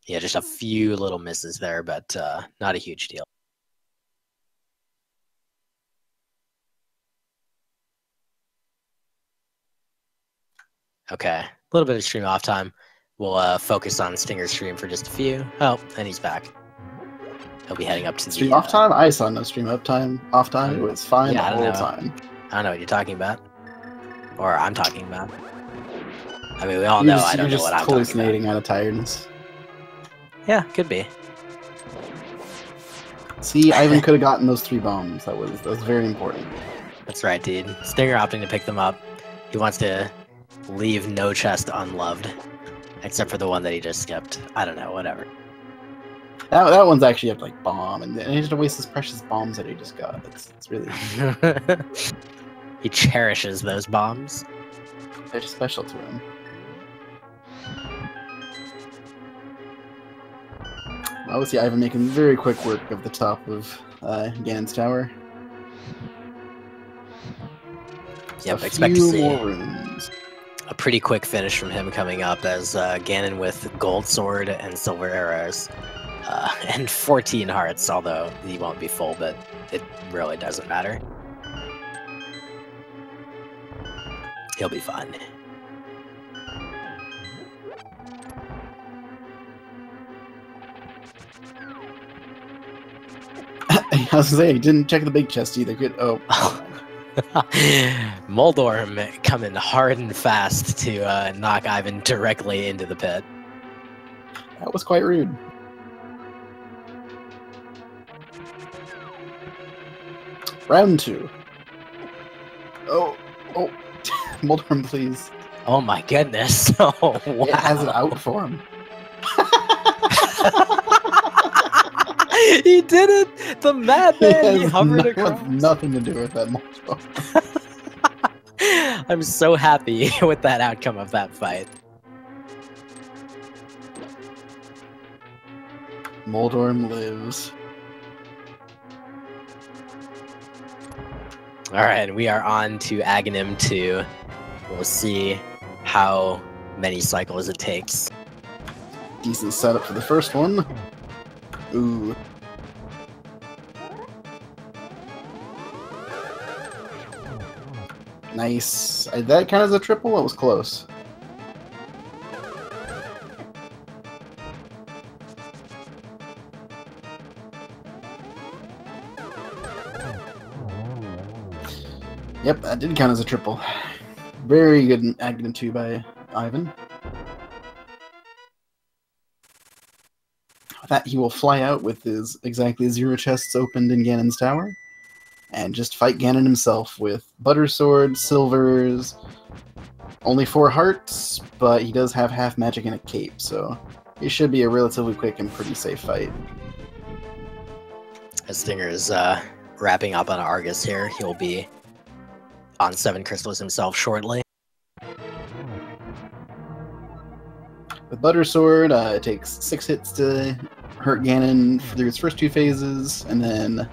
Yeah, just a few little misses there, but not a huge deal. Okay, a little bit of stream off time. We'll focus on Stinger's stream for just a few. Oh, and he's back. He'll be heading up to stream the... off time? I saw no stream off time. It was fine the whole time. I don't know what you're talking about. Or I'm talking about. I mean, we all know I don't know what I'm talking about. You're just hallucinating out of tiredness. Yeah, could be. See, Ivan could have gotten those 3 bombs. That was very important. That's right, dude. Stinger opting to pick them up. He wants to leave no chest unloved. Except for the one that he just skipped. I don't know, whatever. That one's actually up like bomb, and he has to waste his precious bombs that he just got. It's really... He cherishes those bombs. They're special to him. Obviously, Ivan making very quick work of the top of Ganon's tower. Yep, expect to see more rooms. A pretty quick finish from him coming up as Ganon with gold sword and silver arrows. And 14 hearts, although he won't be full, but it really doesn't matter. He'll be fine. I was gonna say, he didn't check the big chest either. Good. Oh. Moldorm coming hard and fast to knock Ivan directly into the pit. That was quite rude. Round 2. Oh. Moldorm, please. Oh my goodness. Oh, wow. It has it out for him. He did it! The madman! He hovered across. Nothing to do with that Moldorm. I'm so happy with that outcome of that fight. Moldorm lives. Alright, we are on to Aghanim 2. We'll see how many cycles it takes. Decent setup for the first one. Ooh. Nice. That counts as a triple? It was close. Yep, that did count as a triple. Very good in Aghanim 2 by Ivan. With that, he will fly out with his exactly 0 chests opened in Ganon's tower, and just fight Ganon himself with Butter Sword, Silvers, only 4 hearts, but he does have half magic and a cape, so it should be a relatively quick and pretty safe fight. As Stinger is wrapping up on Argus here, he'll be on 7 crystals himself shortly. With Butter Sword, it takes 6 hits to hurt Ganon through its first 2 phases, and then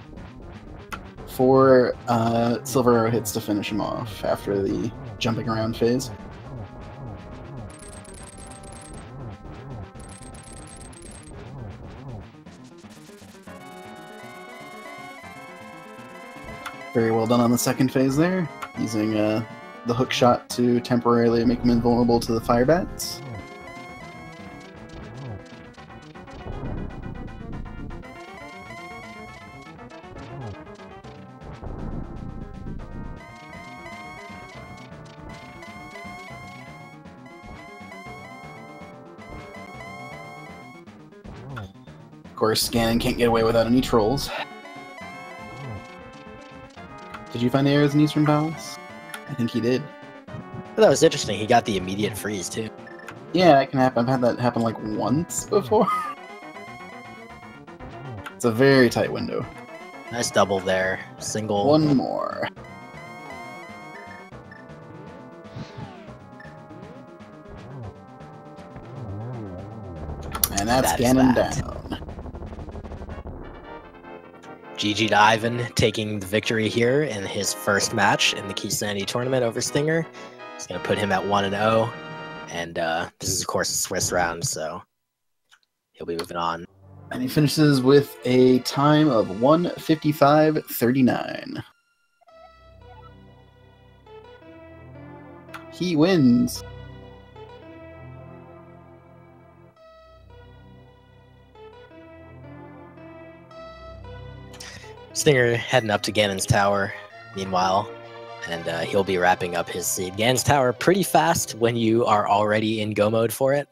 4 Silver Arrow hits to finish him off after the jumping around phase. Very well done on the second phase there, using the hook shot to temporarily make him invulnerable to the fire bats. course, Ganon can't get away without any trolls. Did you find the areas in Eastern Palace? I think he did. That was interesting. He got the immediate freeze, too. Yeah, it can happen. I've had that happen like once before. It's a very tight window. Nice double there. Single. One more. And that's Ganon down. GG to Ivan taking the victory here in his first match in the Keysanity tournament over Stinger. It's going to put him at 1-0. And this is, of course, a Swiss round, so he'll be moving on. And he finishes with a time of 1:55.39. He wins. Stinger heading up to Ganon's tower, meanwhile, and he'll be wrapping up his seed. Ganon's tower pretty fast when you are already in go mode for it.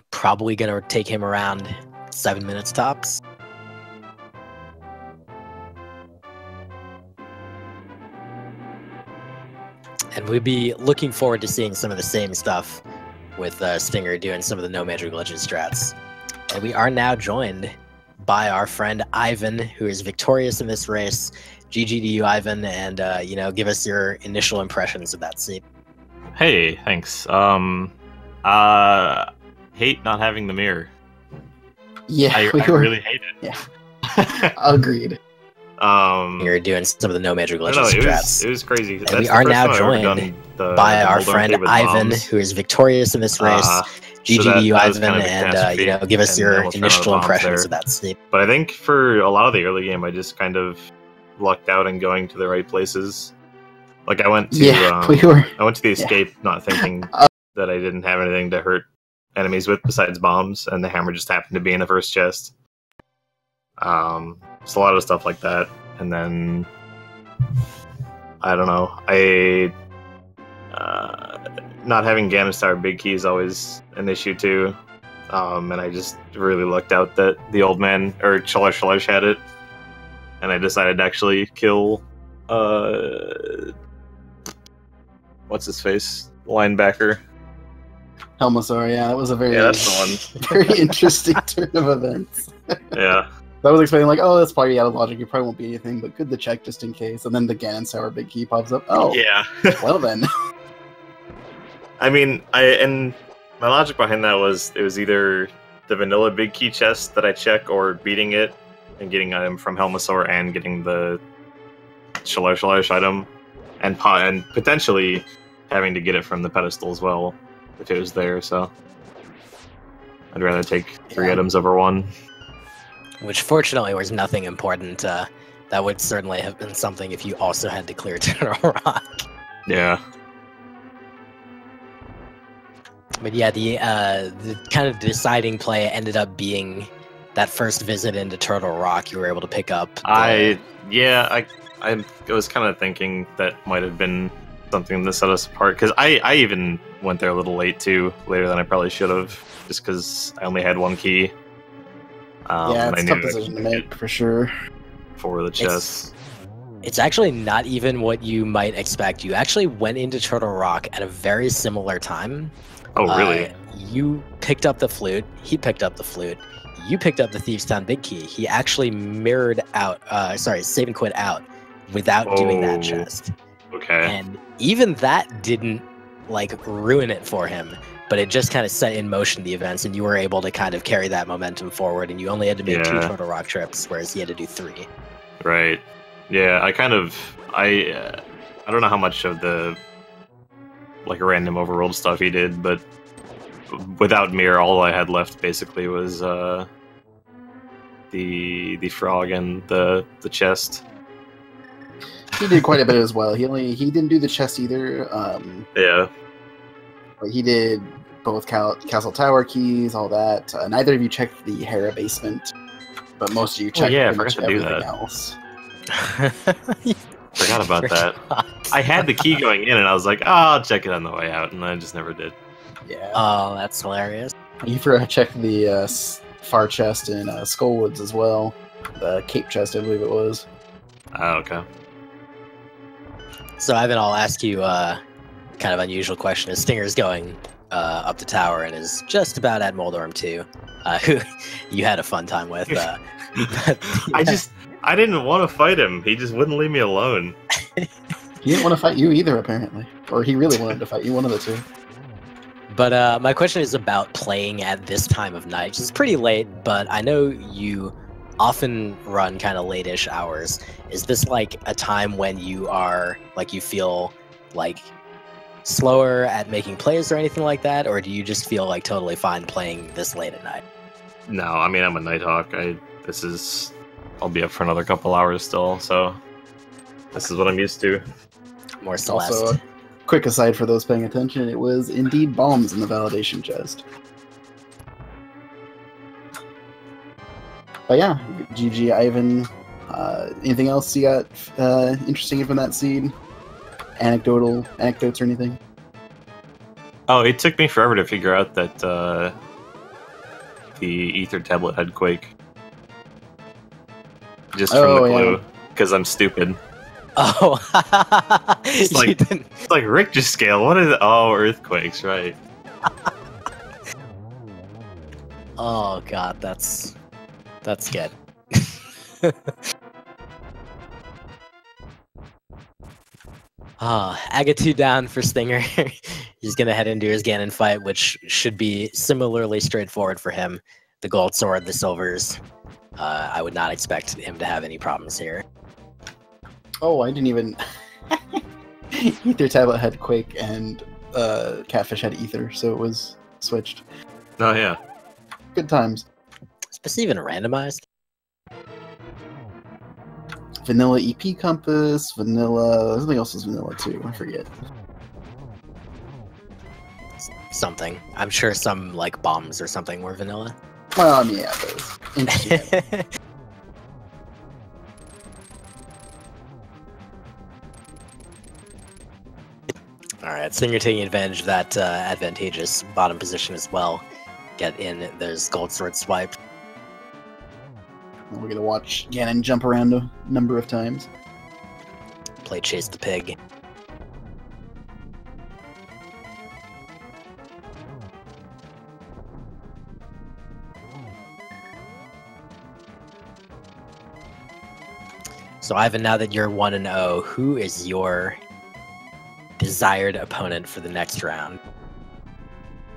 Probably going to take him around 7 minutes tops. And we'd be looking forward to seeing some of the same stuff with Stinger doing some of the no magic legend strats. And we are now joined by our friend Ivan, who is victorious in this race. GG to you, Ivan, and you know, give us your initial impressions of that seat. Hey, thanks. Hate not having the mirror. Yeah, I really hate it. Yeah, agreed. You're doing some of the no magic legend strats. It was crazy. And we are now joined by our friend Ivan, who is victorious in this race. GG to you, Ivan, and you know, give us your initial impressions of that seat. But I think for a lot of the early game, I just kind of lucked out in going to the right places. Like I went to, I went to the escape, not thinking that I didn't have anything to hurt enemies with besides bombs, and the hammer just happened to be in the first chest. It's a lot of stuff like that, and then I don't know. Not having Ganon's Tower big key is always an issue too, and I just really lucked out that the old man or Shalash had it, and I decided to actually kill what's his face, linebacker. Helmasaur, yeah, that was a very, that's the one. very interesting turn of events. Yeah. I was expecting like, oh, that's probably out of logic. It probably won't be anything, but good to check just in case. And then the Ganon Tower big key pops up. Oh, yeah. Well then. I mean, and my logic behind that was it was either the vanilla big key chest that I check, or beating it and getting item from Helmasaur and getting the Shalash item, and potentially having to get it from the pedestal as well if it was there. So I'd rather take 3 items over 1. Which fortunately was nothing important. That would certainly have been something if you also had to clear Turtle Rock. Yeah. But yeah, the kind of deciding play ended up being that first visit into Turtle Rock. You were able to pick up. I was kind of thinking that might have been something that set us apart, because I even went there a little late too, later than I probably should have, just because I only had 1 key. Yeah, it's a tough decision to make for sure. For the chest. It's actually not even what you might expect. You actually went into Turtle Rock at a very similar time. Oh, really? You picked up the flute. He picked up the flute. You picked up the Thieves' Town big key. He actually mirrored out, save and quit out without doing that chest. Okay. And even that didn't, like, ruin it for him. But it just kind of set in motion the events, and you were able to kind of carry that momentum forward, and you only had to make 2 Turtle Rock trips, whereas he had to do 3. Right. Yeah, I don't know how much of the, like, random overworld stuff he did, but without Mirror, all I had left basically was the frog and the chest. He did quite a bit as well. He didn't do the chest either. Yeah. But he did both Castle Tower keys, all that. Neither of you checked the Hera basement, but most of you checked pretty much everything else. Forgot about that. I had the key going in, and I was like, oh, I'll check it on the way out, and I just never did. Yeah. Oh, that's hilarious. You forgot to check the far chest in Skullwoods as well. The Cape chest, I believe it was. Oh, okay. So Ivan, I'll ask you kind of unusual question. As Stinger's going up the tower and is just about at Moldorm 2, who you had a fun time with. But, yeah. I didn't want to fight him. He just wouldn't leave me alone. He didn't want to fight you either, apparently. Or he really wanted to fight you, one of the two. But my question is about playing at this time of night. It's pretty late, but I know you often run kind of late-ish hours. Is this like a time when you are, like, you feel like slower at making plays or anything like that? Or do you just feel like totally fine playing this late at night? No, I mean, I'm a Nighthawk. I'll be up for another couple hours still, so this is what I'm used to. More Celeste. Also, quick aside for those paying attention, it was indeed bombs in the validation chest. But yeah, GG Ivan. Anything else you got interesting from that seed? Anecdotes or anything? Oh, it took me forever to figure out that the Ether tablet had Quake. Just from the clue, because I'm stupid. Oh, it's like Richter scale. What is it? Oh, earthquakes, right? Oh god, that's good. Aga 2 down for Stinger. He's gonna head into his Ganon fight, which should be similarly straightforward for him. The gold sword, the silvers. I would not expect him to have any problems here. Oh, I didn't even... Ether tablet had Quake and Catfish had Ether, so it was switched. Oh, yeah. Good times. Is this even randomized? Vanilla EP Compass, Vanilla... Something else was Vanilla too, I forget. Something. I'm sure some, like, bombs or something were vanilla. Well, yeah, those. Interesting. Alright, Stinger taking advantage of that advantageous bottom position as well. Get in, there's gold sword swipe. We're gonna watch Ganon jump around a number of times. Play Chase the Pig. So Ivan, now that you're 1-0, who is your desired opponent for the next round?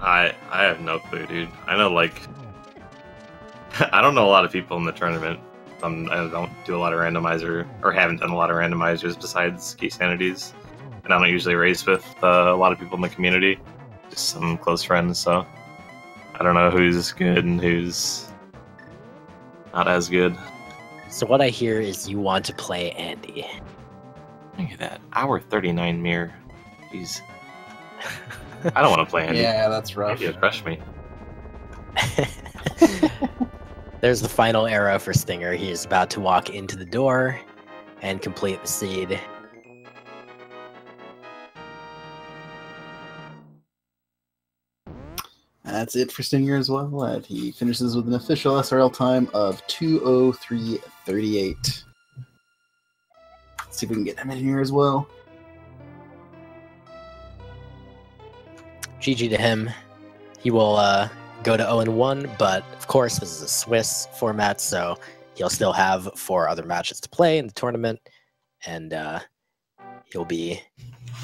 I have no clue, dude. I know, like... I don't know a lot of people in the tournament. I don't do a lot of randomizer, or haven't done a lot of randomizers besides Keysanities. And I don't usually race with a lot of people in the community. Just some close friends, so... I don't know who's good and who's not as good. So what I hear is you want to play Andy. Look at that. Hour 39 mirror. Jeez. I don't want to play Andy. Yeah, that's rough. Maybe crush me. There's the final arrow for Stinger. He is about to walk into the door and complete the seed. That's it for Stinger as well. He finishes with an official SRL time of 2:03:38. Let's see if we can get him in here as well. GG to him. He will go to 0-1, but of course this is a Swiss format, so he'll still have 4 other matches to play in the tournament, and he'll be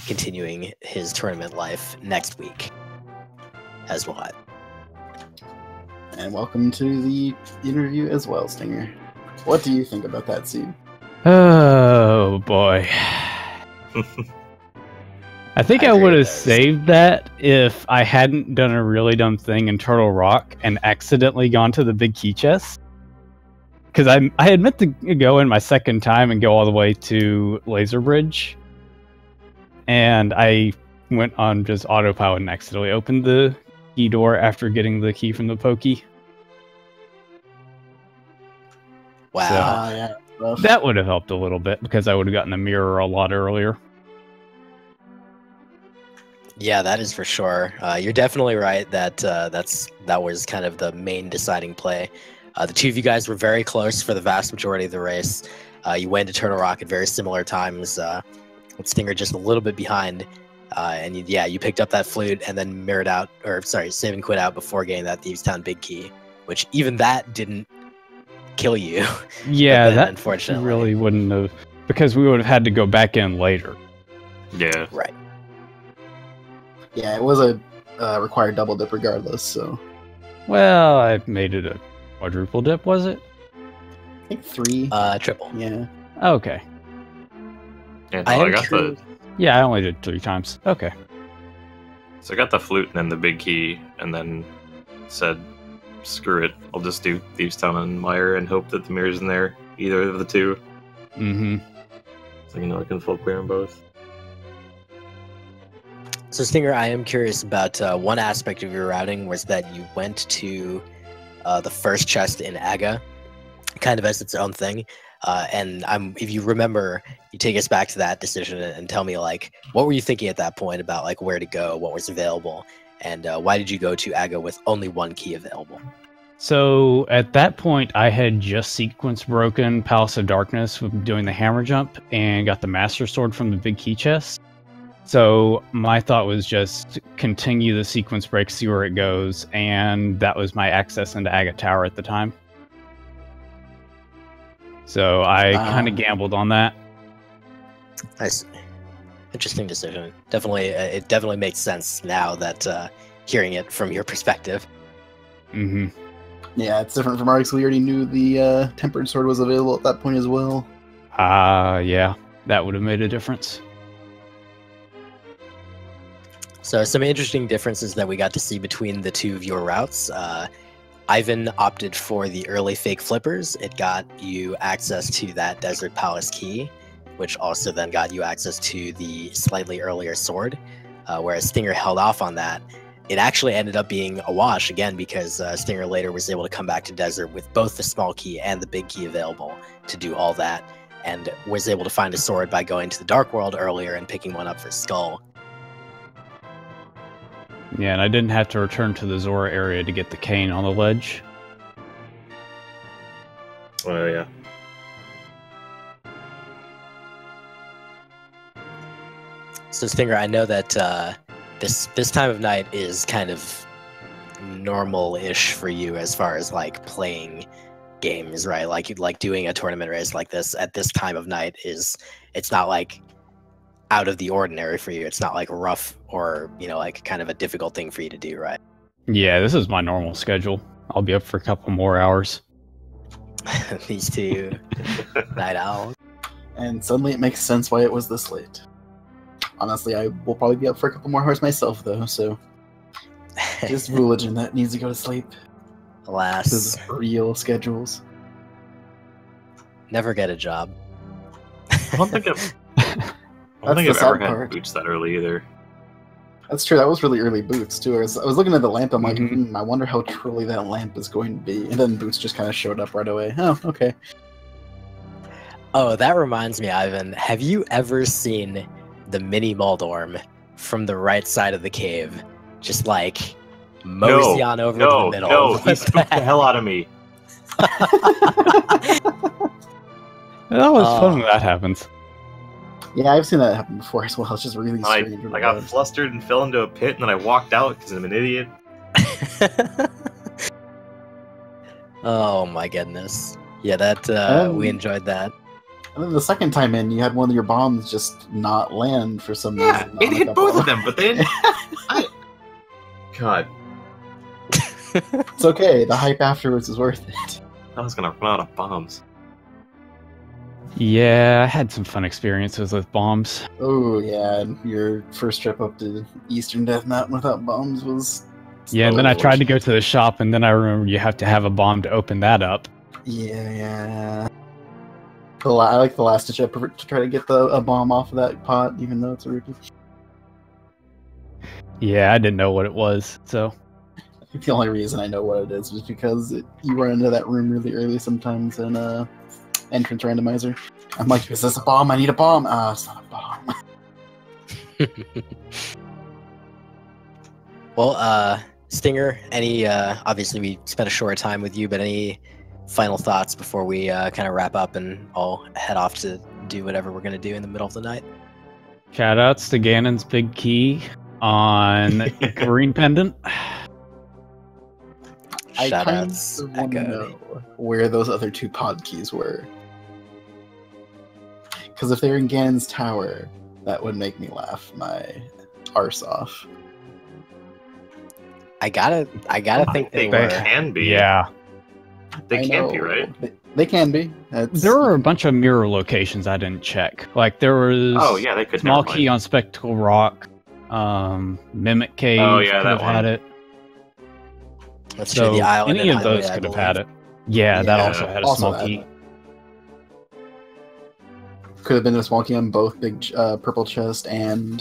continuing his tournament life next week, as will I. And welcome to the interview as well, Stinger. What do you think about that scene? Oh boy. I think I would have saved that if I hadn't done a really dumb thing in Turtle Rock and accidentally gone to the big key chest. Because I had meant to go in my second time and go all the way to Laser Bridge. And I went on just autopilot and accidentally opened the key door after getting the key from the Pokey. Wow. So, Yeah, rough. that would have helped a little bit because I would have gotten the mirror a lot earlier. Yeah, that is for sure. You're definitely right that that was kind of the main deciding play. The two of you guys were very close for the vast majority of the race. You went to Turtle Rock at very similar times, with Stinger just a little bit behind. And you picked up that flute and then save and quit out before getting that Thieves Town Big Key, which even that didn't kill you. Yeah, then, that unfortunately really wouldn't have, because we would have had to go back in later. Yeah. Right. Yeah, it was a required double dip regardless, so... Well, I made it a quadruple dip, was it? I think 3. Triple. Yeah. Okay. Yeah, I so am I got curious. Yeah, I only did 3 times. Okay. So I got the flute and then the big key, and then said, "Screw it, I'll just do Thieves Town and Mire and hope that the mirror's in there, either of the two." Mm-hmm. So I can full clear them both. So Stinger, I am curious about one aspect of your routing was that you went to the first chest in Aga, kind of as its own thing. And if you remember, you take us back to that decision and tell me, like, what were you thinking at that point about, like, where to go, what was available, and why did you go to Aga with only 1 key available? So at that point, I had just sequence broken Palace of Darkness with doing the hammer jump and got the Master Sword from the big key chest. So my thought was just continue the sequence break, see where it goes, and that was my access into Agate Tower at the time. So I kind of gambled on that. Nice. Interesting decision. Definitely, it definitely makes sense now that hearing it from your perspective. Mm-hmm. Yeah, it's different from ours. We already knew the Tempered Sword was available at that point as well. Yeah, that would have made a difference. So some interesting differences that we got to see between the two of your routes. Ivan opted for the early fake flippers. It got you access to that Desert Palace key, which also then got you access to the slightly earlier sword, whereas Stinger held off on that. It actually ended up being a wash again because Stinger later was able to come back to Desert with both the small key and the big key available to do all that, and was able to find a sword by going to the Dark World earlier and picking one up for Skull. Yeah, and I didn't have to return to the Zora area to get the cane on the ledge. Oh yeah. So Stinger, I know that this time of night is kind of normal-ish for you as far as like playing games, right? Like doing a tournament race like this at this time of night it's not like out of the ordinary for you. It's not like rough or, like kind of a difficult thing for you to do, right? Yeah, this is my normal schedule. I'll be up for a couple more hours. These two night owls. And suddenly it makes sense why it was this late. Honestly, I will probably be up for a couple more hours myself, though, so... Just religion that needs to go to sleep. Alas. This is real schedules. Never get a job. I don't think I've That's the ever sad had part. boots that early either. That's true, that was really early Boots, too. I was looking at the lamp, I'm like, I wonder how truly that lamp is going to be. And then Boots just kind of showed up right away. Oh, okay. Oh, that reminds me, Ivan. Have you ever seen the mini Moldorm from the right side of the cave? Just like mosey on over to the middle. No, he spooked the hell out of me. That was fun when that happens. Yeah, I've seen that happen before as well. It's just really strange. I got flustered and fell into a pit, and then I walked out because I'm an idiot. Oh my goodness. Yeah, that we enjoyed that. And then the second time in, you had one of your bombs just not land for some Yeah, reason. it hit both of them, but then God, It's okay. The hype afterwards is worth it. I was gonna run out of bombs. Yeah, I had some fun experiences with bombs. Oh yeah, and your first trip up to Eastern Death Mountain without bombs was... Yeah, and then I tried to go to the shop, and then I remembered you have to have a bomb to open that up. Yeah. I like the last ditch effort to try to get a bomb off of that pot, even though it's a rupee. Yeah, I didn't know what it was, so... I think the only reason I know what it is was because you run into that room really early sometimes in Entrance Randomizer. I'm like, is this a bomb? I need a bomb. Ah, it's not a bomb. Well, Stinger, any obviously we spent a short time with you, but any final thoughts before we kind of wrap up and all head off to do whatever we're gonna do in the middle of the night? Shoutouts to Ganon's big key on Green Pendant. I kind Shoutouts, of want to Echo. know where those other 2 pod keys were. Because if they're in Ganon's tower, that would make me laugh my arse off. I gotta think they They were. can be. Yeah. They I can know. be, right? They can be. That's, There were a bunch of mirror locations I didn't check. Like there was Oh yeah, they could. Small never Key mind. on Spectacle Rock, Mimic Cave Oh, yeah, could that have had one. it. That's So true. The island any and of those highway, I could have believe. had it. Yeah, that Yeah, also had a also small had key. it. Could have been a small key on both big purple chest and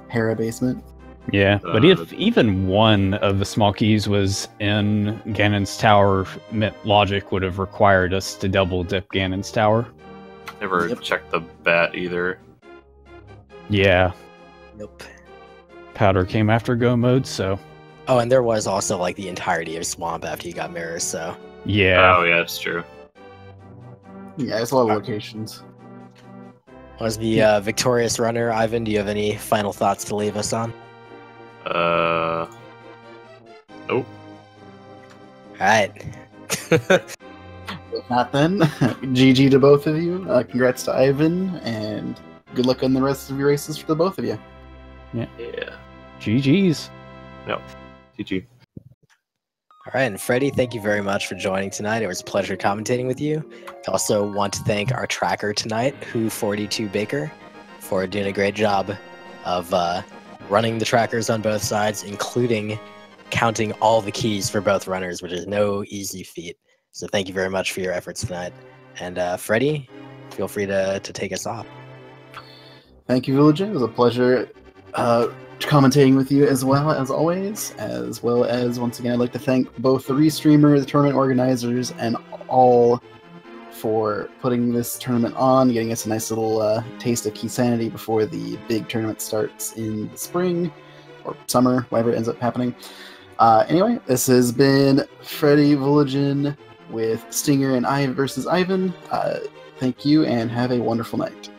Hera basement. Yeah, but if even one of the small keys was in Ganon's tower, logic would have required us to double dip Ganon's tower. Never Yep. checked the bat either. Yeah, Nope. Powder came after go mode, so Oh, and there was also like the entirety of Swamp after you got mirrors, so yeah. Oh yeah, that's true. Yeah, it's a lot of locations. was the victorious runner. Ivan, do you have any final thoughts to leave us on? Nope. Alright. If not, then GG to both of you. Congrats to Ivan, and good luck on the rest of your races for the both of you. Yeah. GG's. GG. All right, and Freddie, thank you very much for joining tonight. It was a pleasure commentating with you. I also want to thank our tracker tonight, Who42 Baker, for doing a great job of running the trackers on both sides, including counting all the keys for both runners, which is no easy feat. So thank you very much for your efforts tonight. And Freddie, feel free to take us off. Thank you, Villager. It was a pleasure commentating with you as well as always. As well as, once again, I'd like to thank both the restreamer, the tournament organizers, and all for putting this tournament on, getting us a nice little taste of Keysanity before the big tournament starts in the spring or summer, whatever ends up happening. Anyway, this has been Freddie Villagen with Stinger and I versus Ivan. Thank you and have a wonderful night.